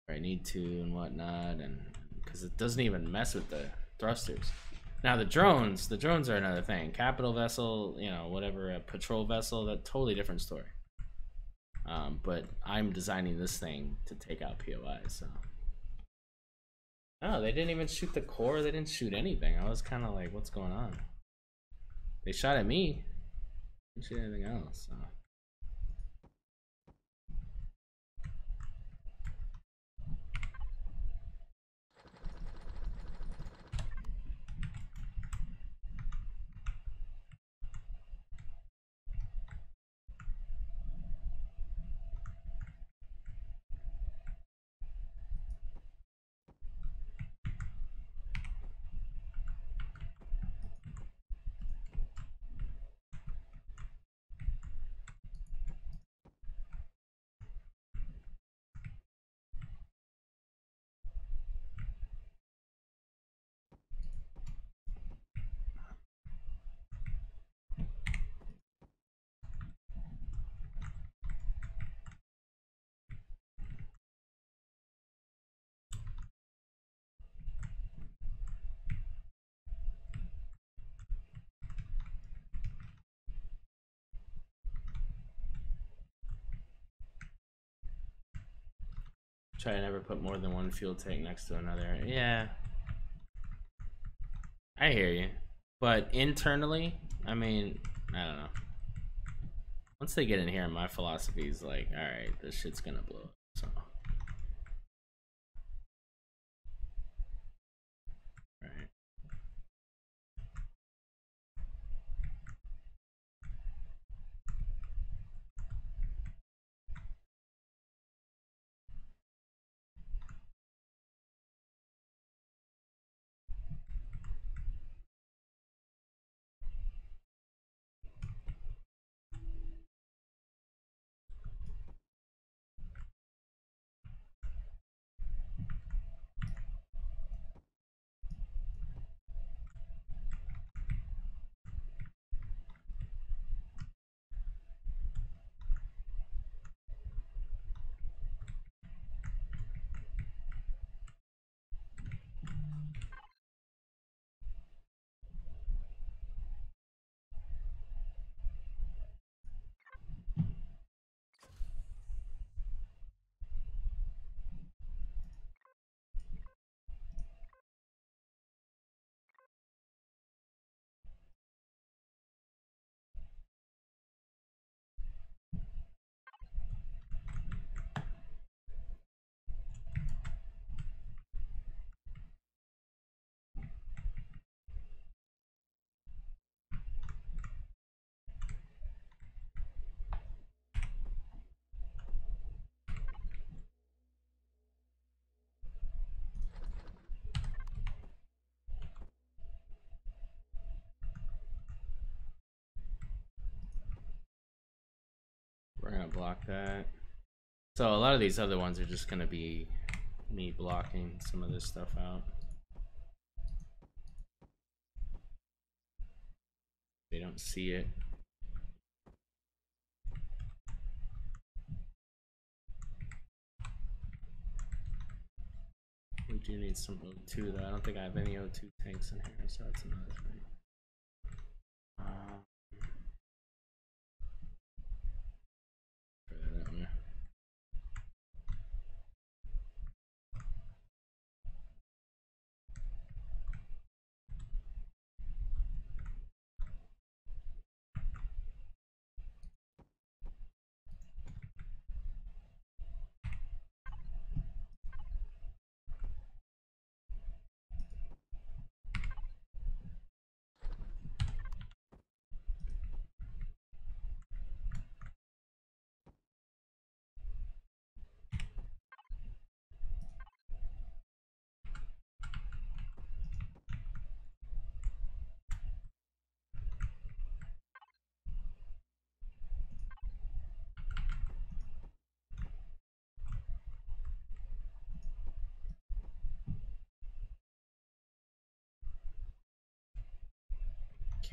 where I need to and whatnot, and because it doesn't even mess with the thrusters. Now the drones are another thing. Capital vessel, you know, whatever, a patrol vessel, that totally different story. But I'm designing this thing to take out POIs. So oh, they didn't even shoot the core. They didn't shoot anything. I was kind of like, what's going on? They shot at me. Didn't shoot anything else. So. Try to never put more than one fuel tank next to another. Yeah, I hear you. But internally, I mean, I don't know. Once they get in here, my philosophy is like, alright, this shit's gonna blow up. So. Right. We're gonna block that. So a lot of these other ones are just gonna be me blocking some of this stuff out. They don't see it. We do need some O2 though. I don't think I have any O2 tanks in here, so that's another thing.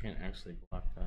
Can't actually block that.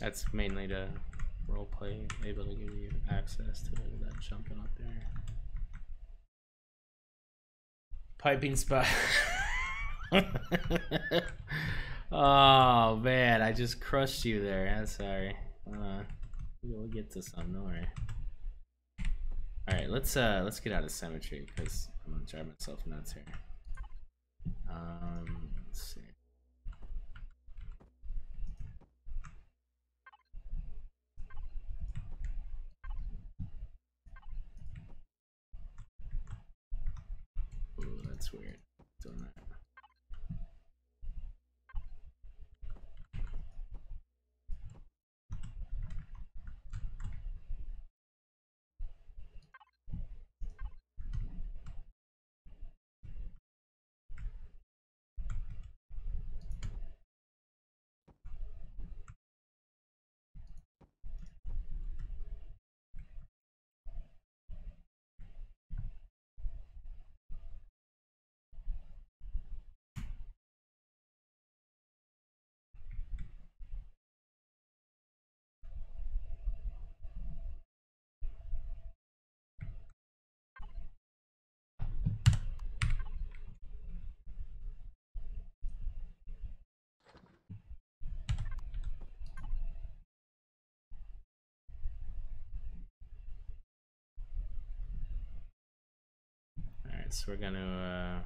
That's mainly to roleplay, able to give you access to that jumping up there. Piping spot. Oh man, I just crushed you there. I'm sorry. We'll get to some. Don't worry. All right, let's get out of symmetry because I'm gonna drive myself nuts here. Let's see. Ooh, that's weird. Doing that. Alright, so we're gonna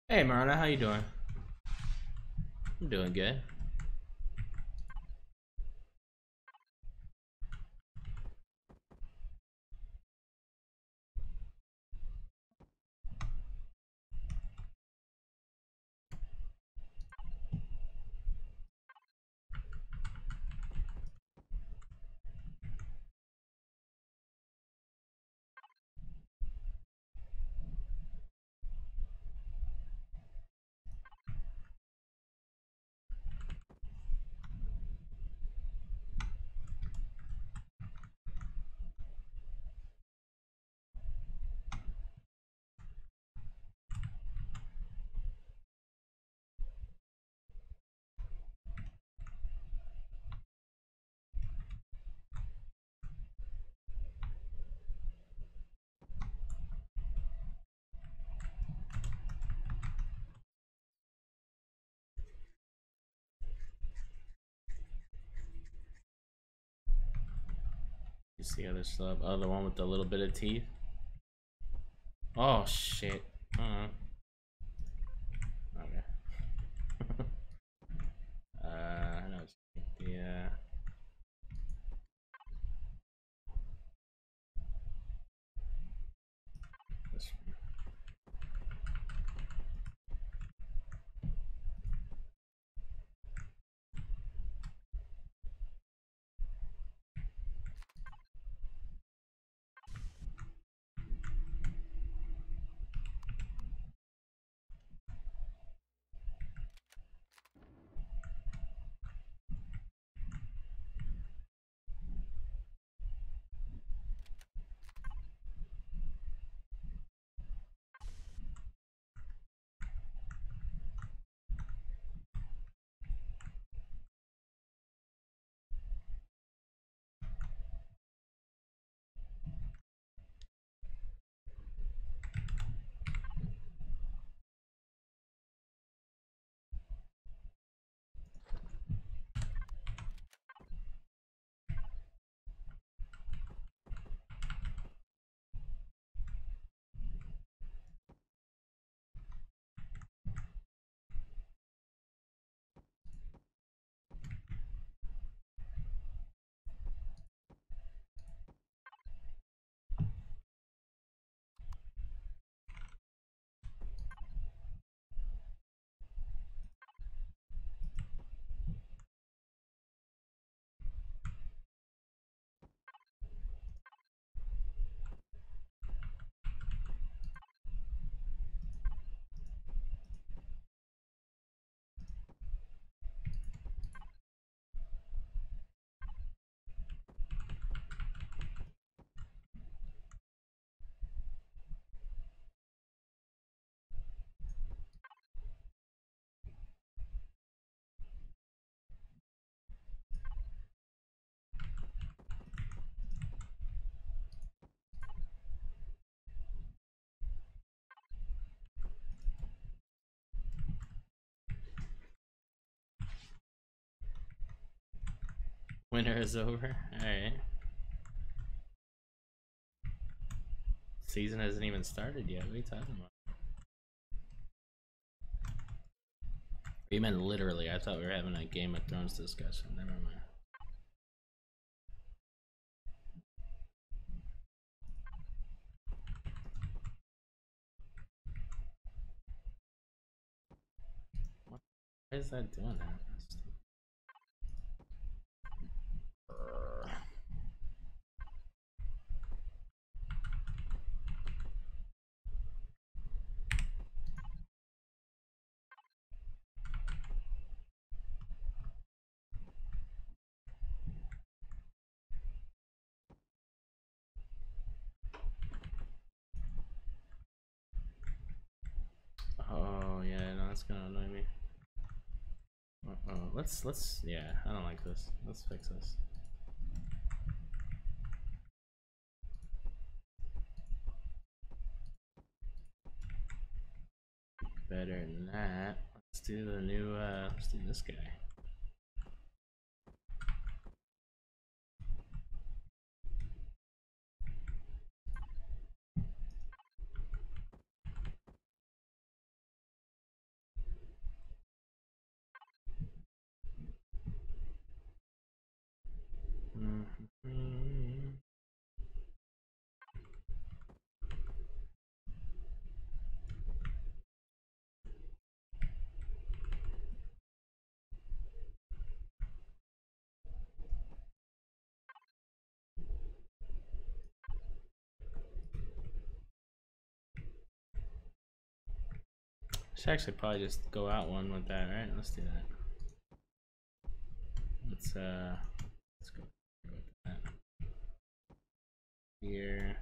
Hey Marana, how you doing? I'm doing good. Where's the other sub? Oh, the one with the little bit of teeth. Oh shit. Okay. I know it's the this one. Winter is over. Alright. Season hasn't even started yet. What are you talking about? You meant literally. I thought we were having a Game of Thrones discussion. Never mind. What? Why is that doing that? Oh yeah, no, that's gonna annoy me. Let's yeah, I don't like this. Let's fix this. Better than that. Let's do the new let's do this guy. Should actually probably just go out one with that, right? Let's do that. Let's go with that. Here.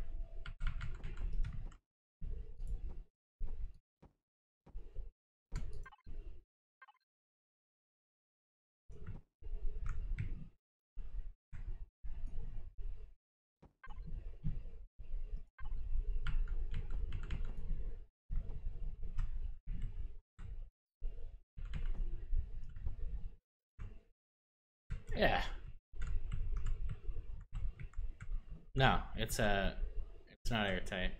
Yeah. No, it's not airtight.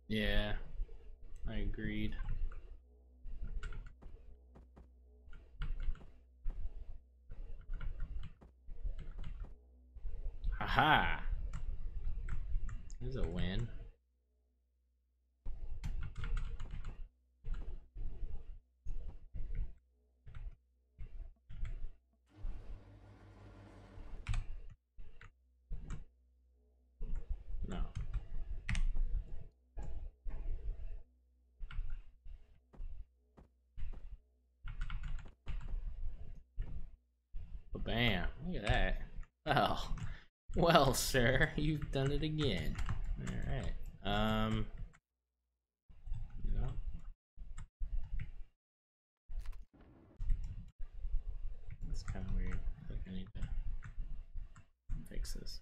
Yeah, I agreed. Haha. There's a win. No. Bam. Look at that. Oh. Well, sir, you've done it again. Alright. No. That's kind of weird. I think I need to fix this.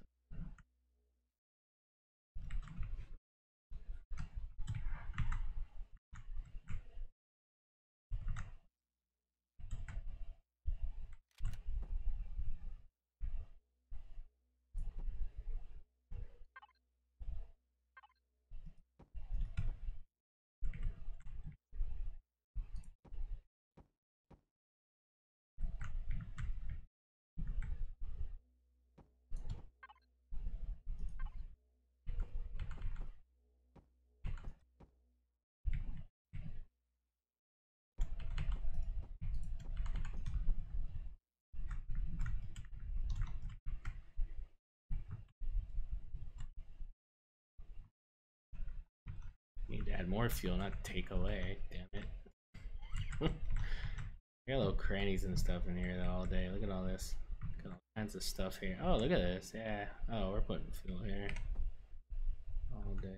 Need to add more fuel, not take away. Damn it. I got little crannies and stuff in here though all day. Look at all this. Got all kinds of stuff here. Oh, look at this. Yeah. Oh, we're putting fuel here all day.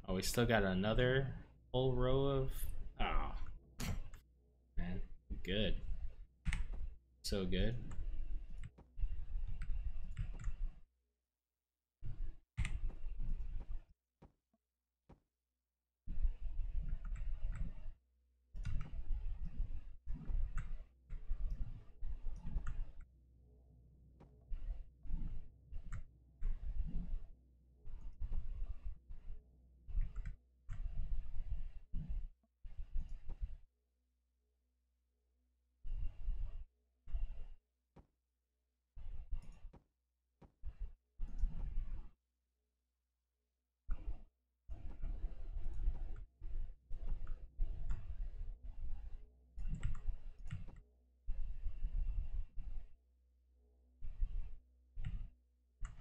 Oh, we still got another whole row of. Oh, man. Good. So good.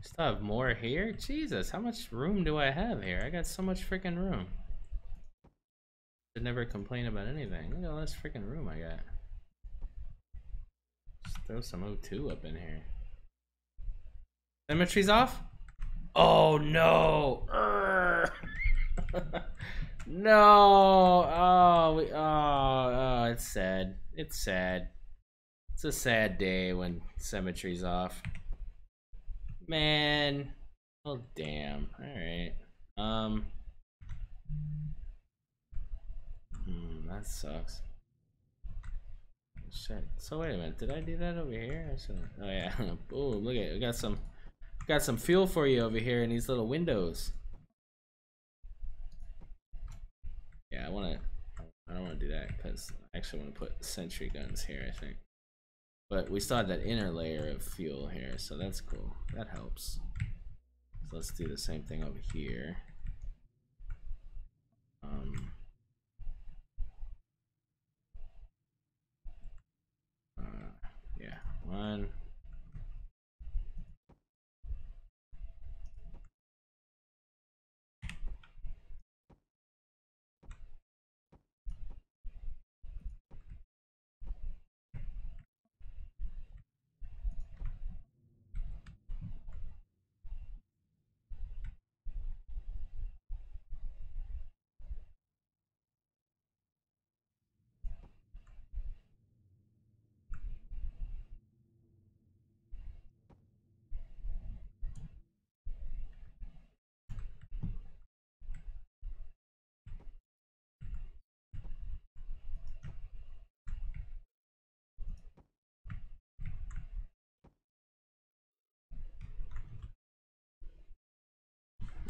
Still have more here? Jesus, how much room do I have here? I got so much freaking room. Should never complain about anything. Look at all this freaking room I got. Just throw some O2 up in here. Symmetry's off? Oh no! No! Oh, it's sad. It's sad. It's a sad day when symmetry's off. Man. Oh damn. Alright. That sucks. Shit. So wait a minute, did I do that over here? Oh yeah. Oh, look at it. We got some fuel for you over here in these little windows. Yeah, I don't wanna do that because I actually wanna put sentry guns here, I think. But we still have that inner layer of fuel here, so that's cool. That helps. So let's do the same thing over here. Yeah, one.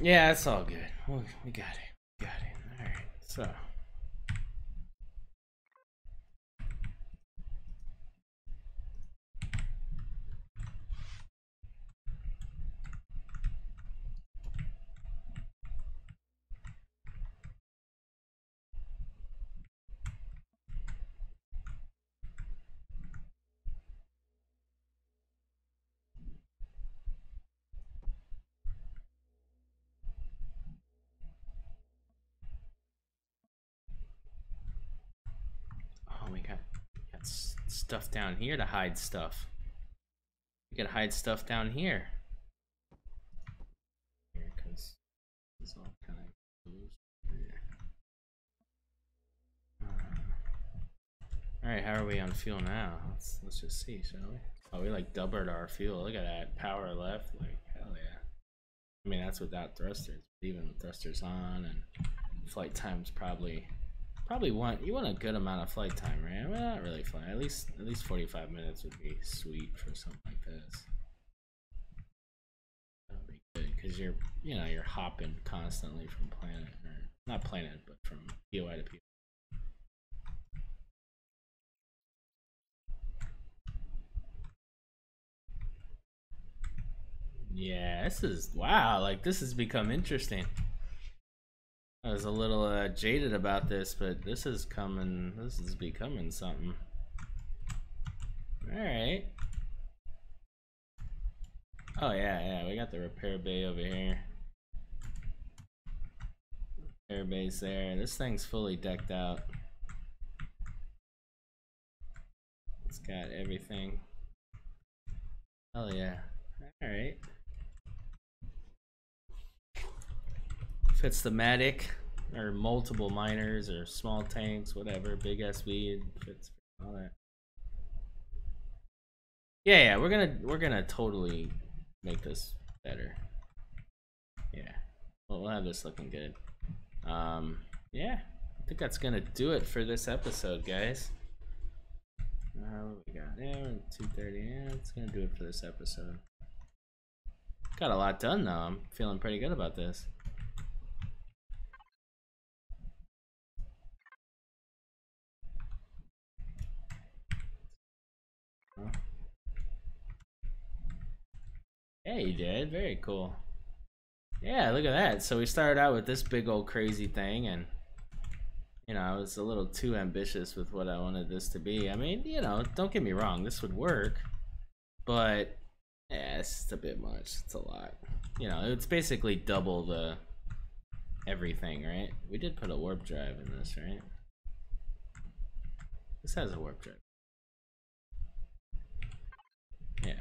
Yeah, it's all good. We got it. Got it. Alright, so. Oh, we got stuff down here to hide stuff. We can hide stuff down here. Here, because it's all kind of closed. Alright, how are we on fuel now? Let's just see, shall we? Oh, we like doubled our fuel. Look at that. Power left. Like, hell yeah. I mean, that's without thrusters. Even with thrusters on, and flight time's probably you want a good amount of flight time, right? Well, not really flight. At least 45 minutes would be sweet for something like this. That would be good because you're hopping constantly from planet, or not planet, but from POI to POI. Yeah, this has become interesting. I was a little jaded about this, but this is becoming something. Alright. Oh yeah, we got the repair bay over here. Repair bay's there. This thing's fully decked out. It's got everything. Hell yeah. Alright. Fits the Matic, or multiple miners, or small tanks, whatever, big SV, it fits all that. Yeah, we're gonna totally make this better. Yeah, we'll have this looking good. Yeah, I think that's gonna do it for this episode, guys. What we got? Yeah, we're at 2:30. Yeah, it's gonna do it for this episode. Got a lot done though. I'm feeling pretty good about this. Yeah, you did. Very cool. Yeah, look at that. So we started out with this big old crazy thing, and I was a little too ambitious with what I wanted this to be. I mean, don't get me wrong, this would work, but Yeah, it's just a bit much. It's a lot. You know, it's basically double the everything, right? We did put a warp drive in this, right? This has a warp drive. Yeah.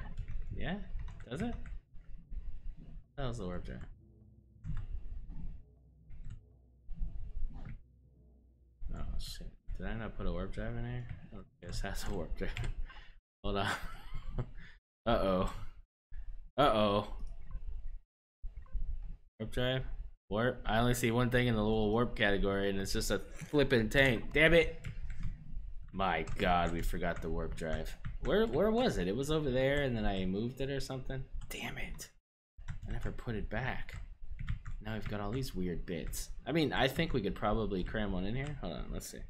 Yeah? Does it? That was the warp drive. Oh shit. Did I not put a warp drive in here? Oh, this has a warp drive. Hold on. Uh-oh. Uh-oh. Warp drive? Warp? I only see one thing in the little warp category, and it's just a flipping tank. Damn it! My god, we forgot the warp drive. Where was it? It was over there, and then I moved it or something? Damn it. I never put it back. Now we've got all these weird bits. I mean, I think we could probably cram one in here. Hold on, let's see.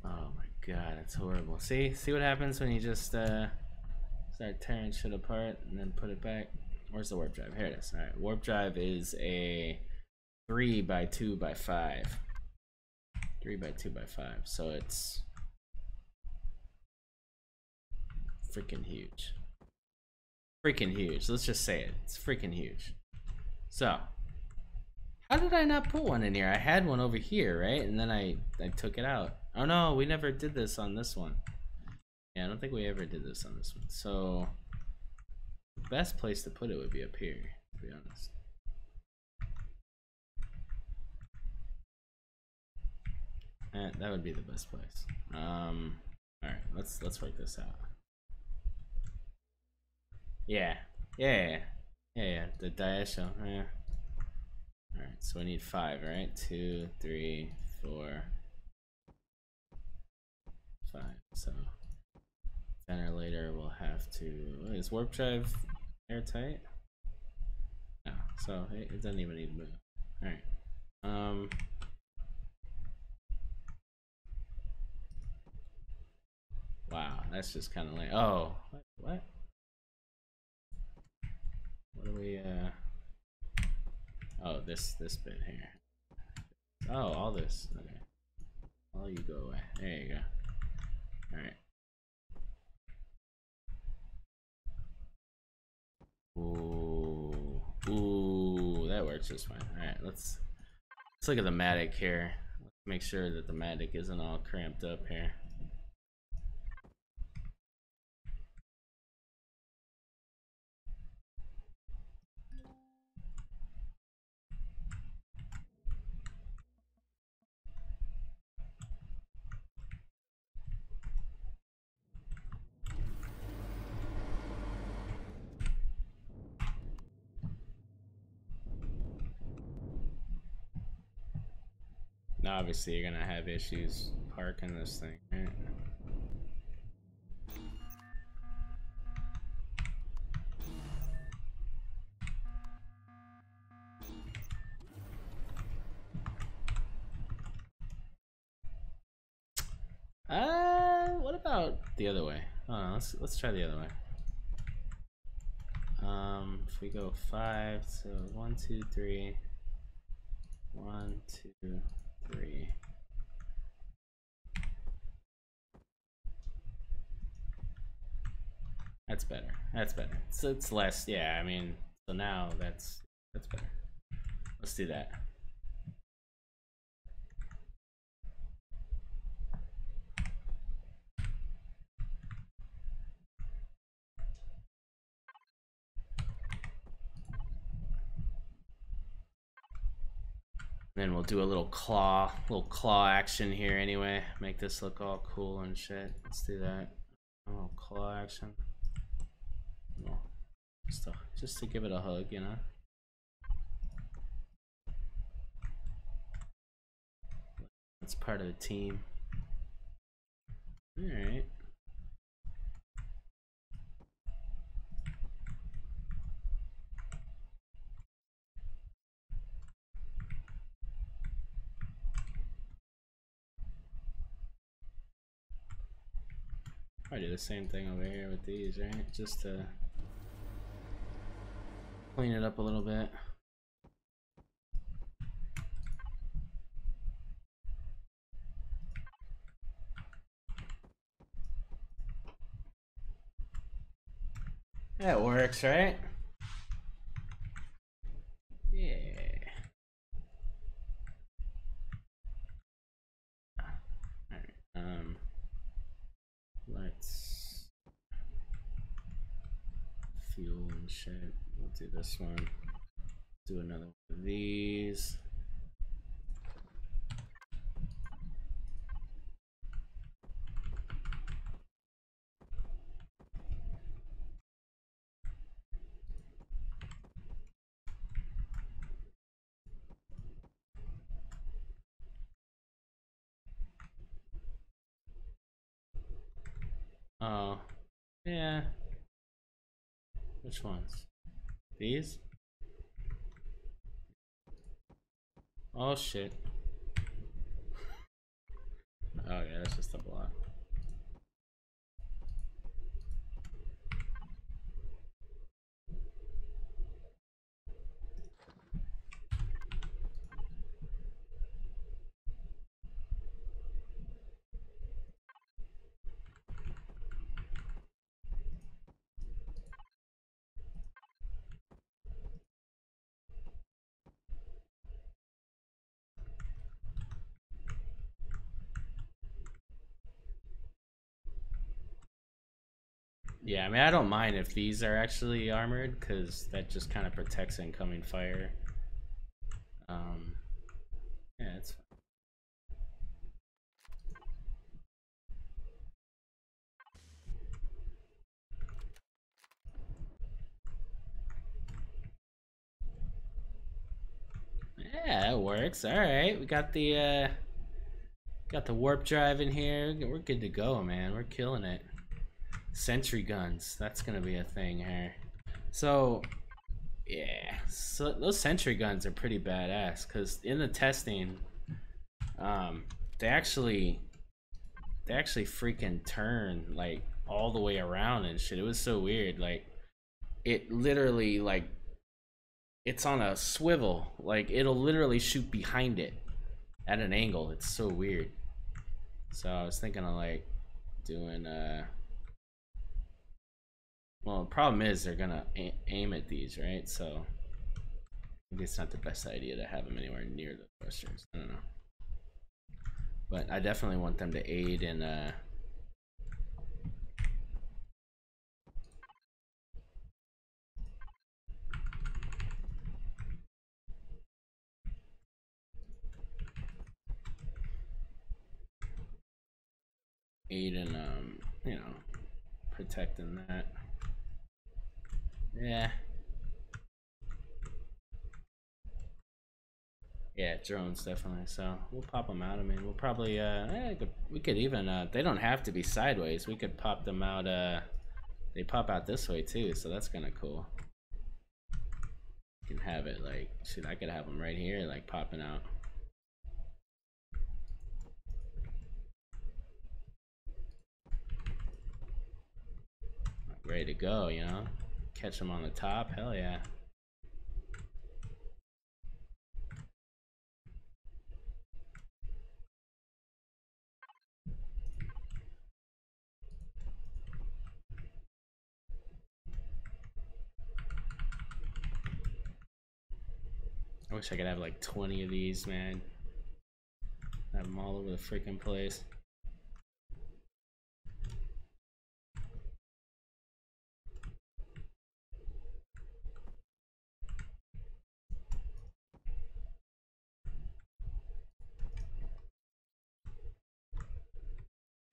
Oh my god, it's horrible. See what happens when you just start tearing shit apart and then put it back. Where's the warp drive? Here it is. All right, warp drive is a 3x2x5. 3x2x5. So it's freaking huge. Freaking huge. Let's just say it. It's freaking huge. So, how did I not put one in here? I had one over here, right? And then I took it out. Oh no, we never did this on this one. Yeah, I don't think we ever did this on this one. So, the best place to put it would be up here, to be honest. That would be the best place. Alright, let's work this out. Yeah. The diagonal. Yeah. Alright, so we need 5, right? 2, 3, 4, 5. So ventilator will have to. Is warp drive airtight? No, so it doesn't even need to move. Alright. Wow, that's just kind of like. Oh, what? What do we? Oh, this bit here. Oh, all this. Okay. All you go away. There you go. All right. Ooh, that works just fine. All right, let's look at the matic here. Let's make sure that the matic isn't all cramped up here. Now, obviously, you're gonna have issues parking this thing, right? What about the other way? Oh, let's try the other way. If we go 5, so 1, 2, 3, 1, 2, 3. That's better. That's better. So it's less. Yeah, I mean, so now that's better. Let's do that. Then we'll do a little claw action here anyway. Make this look all cool and shit. Let's do that. A little claw action. Well, just to give it a hug, you know. It's part of the team. All right. Probably do the same thing over here with these, right? Just to clean it up a little bit. That works, right? Yeah. Alright, let's fuel and shit. We'll do this one. Do another one of these. Oh, yeah. Which ones? These? Oh shit. Oh yeah, that's just a block. Yeah, I mean, I don't mind if these are actually armored, because that just kind of protects incoming fire. Yeah, it's fine. Yeah, that works. All right, we got the warp drive in here. We're good to go, man. We're killing it. Sentry guns. That's gonna be a thing here. So, yeah. So those sentry guns are pretty badass, because in the testing, they actually freaking turn like all the way around and shit. It was so weird. Like, it literally, like, it's on a swivel. Like, it'll literally shoot behind it at an angle. It's so weird. So I was thinking of like doing well, the problem is they're gonna aim at these, right? So maybe it's not the best idea to have them anywhere near the thrusters. I don't know, but I definitely want them to aid in you know, protecting that. Yeah. Yeah, drones definitely. So we'll pop them out. I mean, we'll probably we could even they don't have to be sideways. We could pop them out. They pop out this way too, so that's kind of cool. You can have it like, shit, I could have them right here, like popping out. Ready to go, you know? Catch them on the top, hell yeah. I wish I could have like 20 of these, man. Have them all over the freaking place.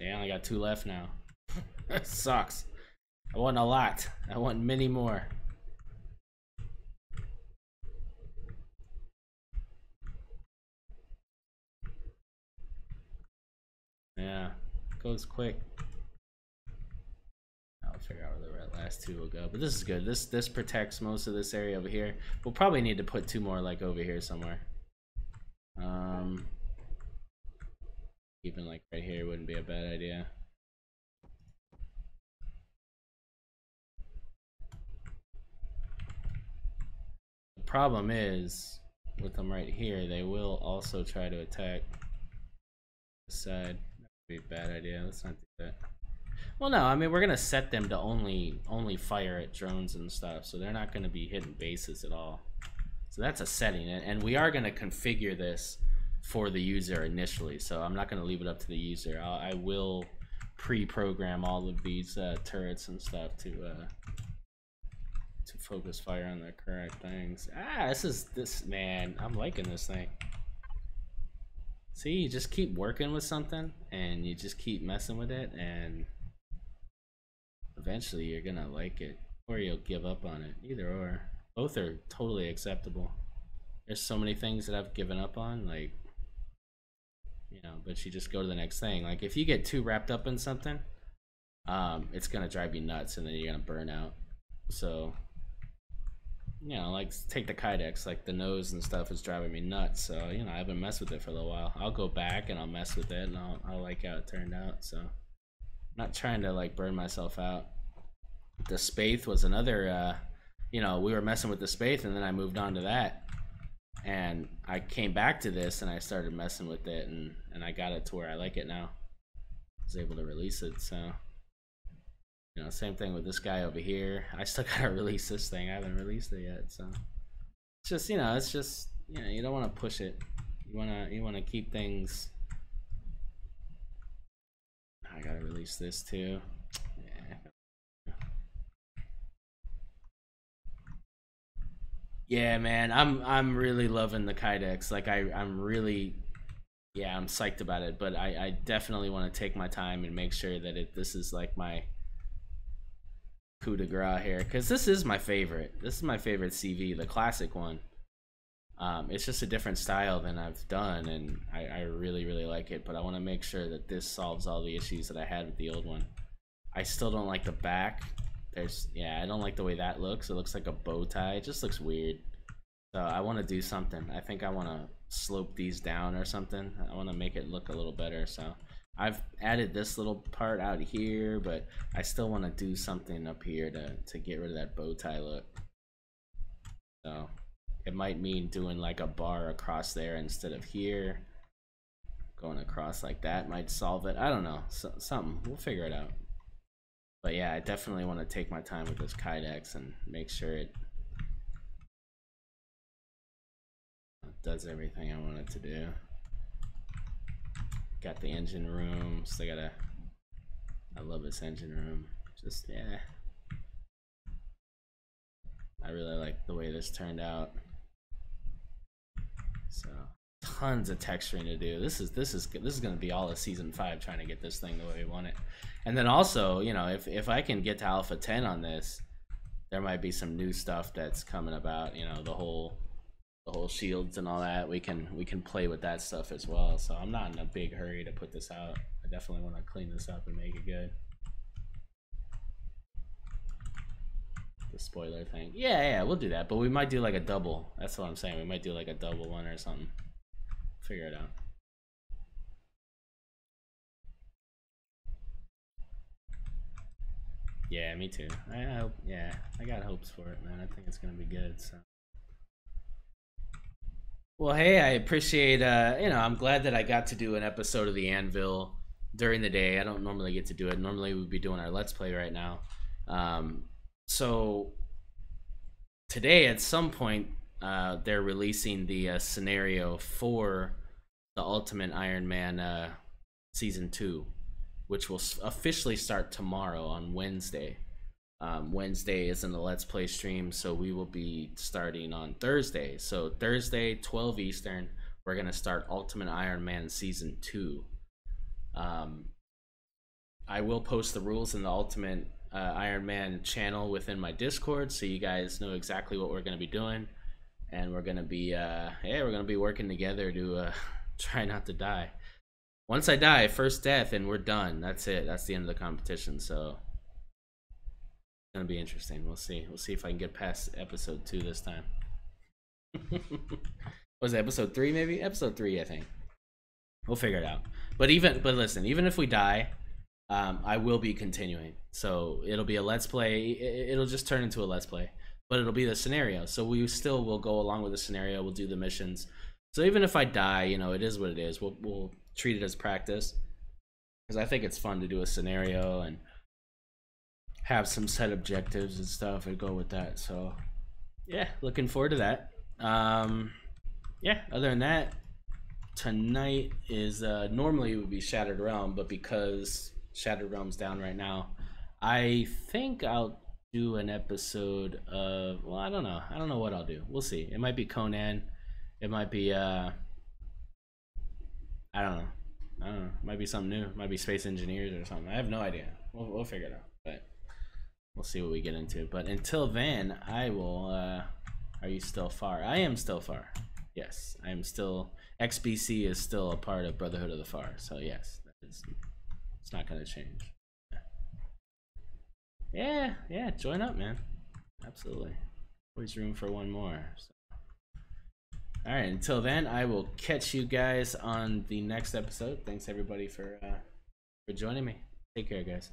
Yeah, I only got 2 left now. That sucks. I want a lot. I want many more. Yeah, goes quick. I'll figure out where the last 2 will go, but this is good. This protects most of this area over here. We'll probably need to put 2 more like over here somewhere. Even like right here wouldn't be a bad idea. The problem is with them right here, they will also try to attack this side. That would be a bad idea. Let's not do that. Well, no, I mean we're gonna set them to only fire at drones and stuff, so they're not gonna be hitting bases at all. So that's a setting, and we are gonna configure this for the user initially. So I'm not gonna leave it up to the user. I will pre-program all of these turrets and stuff to focus fire on the correct things. This man, I'm liking this thing. See, you just keep working with something and you just keep messing with it, and eventually you're gonna like it, or you'll give up on it. Either or. Both are totally acceptable. There's so many things that I've given up on, like, you know, but you just go to the next thing. Like if you get too wrapped up in something, it's gonna drive you nuts, and then you're gonna burn out. So, you know, like take the Kydex, like the nose and stuff is driving me nuts. So, you know, I haven't messed with it for a little while. I'll go back and I'll mess with it, and I'll like how it turned out. So, I'm not trying to like burn myself out. The Spath was another, you know, we were messing with the Spath, and then I moved on to that. And I came back to this and I started messing with it, and I got it to where I like it now. I was able to release it, so. You know, same thing with this guy over here. I still gotta release this thing. I haven't released it yet, so it's just, you know, you don't want to push it. You wanna keep things. I gotta release this too. Yeah, man, I'm really loving the Kydex. Like I'm really, yeah, I'm psyched about it. But I definitely want to take my time and make sure that this is like my coup de grace here, because this is my favorite. This is my favorite CV, the classic one. It's just a different style than I've done, and I really like it. But I want to make sure that this solves all the issues that I had with the old one. I still don't like the back. I don't like the way that looks. It looks like a bow tie. It just looks weird. So I want to do something. I think I want to slope these down or something. I want to make it look a little better. So I've added this little part out here, but I still want to do something up here to get rid of that bow tie look. So it might mean doing like a bar across there instead of here. Going across like that might solve it. I don't know. Something. We'll figure it out. But yeah, I definitely want to take my time with this Kydex and make sure it does everything I want it to do. Got the engine room. Still gotta. I love this engine room. Just, yeah. I really like the way this turned out. So tons of texturing to do. This is gonna be all of season 5, trying to get this thing the way we want it. And then also, you know, if I can get to Alpha 10 on this, there might be some new stuff that's coming about. You know, the whole shields and all that. We can play with that stuff as well. So I'm not in a big hurry to put this out. I definitely want to clean this up and make it good. The spoiler thing. Yeah, we'll do that. But we might do like a double. That's what I'm saying. We might do like a double one or something. Figure it out. Yeah, me too. I hope. Yeah, I got hopes for it, man. I think it's gonna be good. So. Well, hey, I appreciate. You know, I'm glad that I got to do an episode of the Anvil during the day. I don't normally get to do it. Normally, we'd be doing our Let's Play right now. So today, at some point, they're releasing the scenario for the Ultimate Iron Man Season 2, which will officially start tomorrow on Wednesday. Wednesday isn't a Let's Play stream, so we will be starting on Thursday. So Thursday, 12 Eastern, we're going to start Ultimate Iron Man Season 2. I will post the rules in the Ultimate Iron Man channel within my Discord, so you guys know exactly what we're going to be doing. And we're going to be, we're going to be working together to try not to die. Once I die, first death, and we're done. That's it. That's the end of the competition. So it's gonna be interesting. We'll see. We'll see if I can get past episode 2 this time. Was it episode 3? Maybe episode 3. I think we'll figure it out. But listen, even if we die, I will be continuing. So it'll be a Let's Play. It'll just turn into a Let's Play, but it'll be the scenario. So we still will go along with the scenario. We'll do the missions. So even if I die, you know, it is what it is. We'll treat it as practice, because I think it's fun to do a scenario, and have some set objectives and stuff and go with that. So yeah, looking forward to that. Yeah, other than that, tonight is normally it would be Shattered Realm, but because Shattered Realm's down right now, I think I'll do an episode of, well, I don't know what I'll do. We'll see. It might be Conan, it might be I don't know, it might be something new, it might be Space Engineers or something. I have no idea. We'll figure it out, but we'll see what we get into. But until then, I will are you still far? I am still far. Yes, I am still. XBC is still a part of Brotherhood of the Far, so yes, it's not gonna change. Yeah, join up, man. Absolutely. Always room for one more. So. All right, until then, I will catch you guys on the next episode. Thanks everybody for joining me. Take care, guys.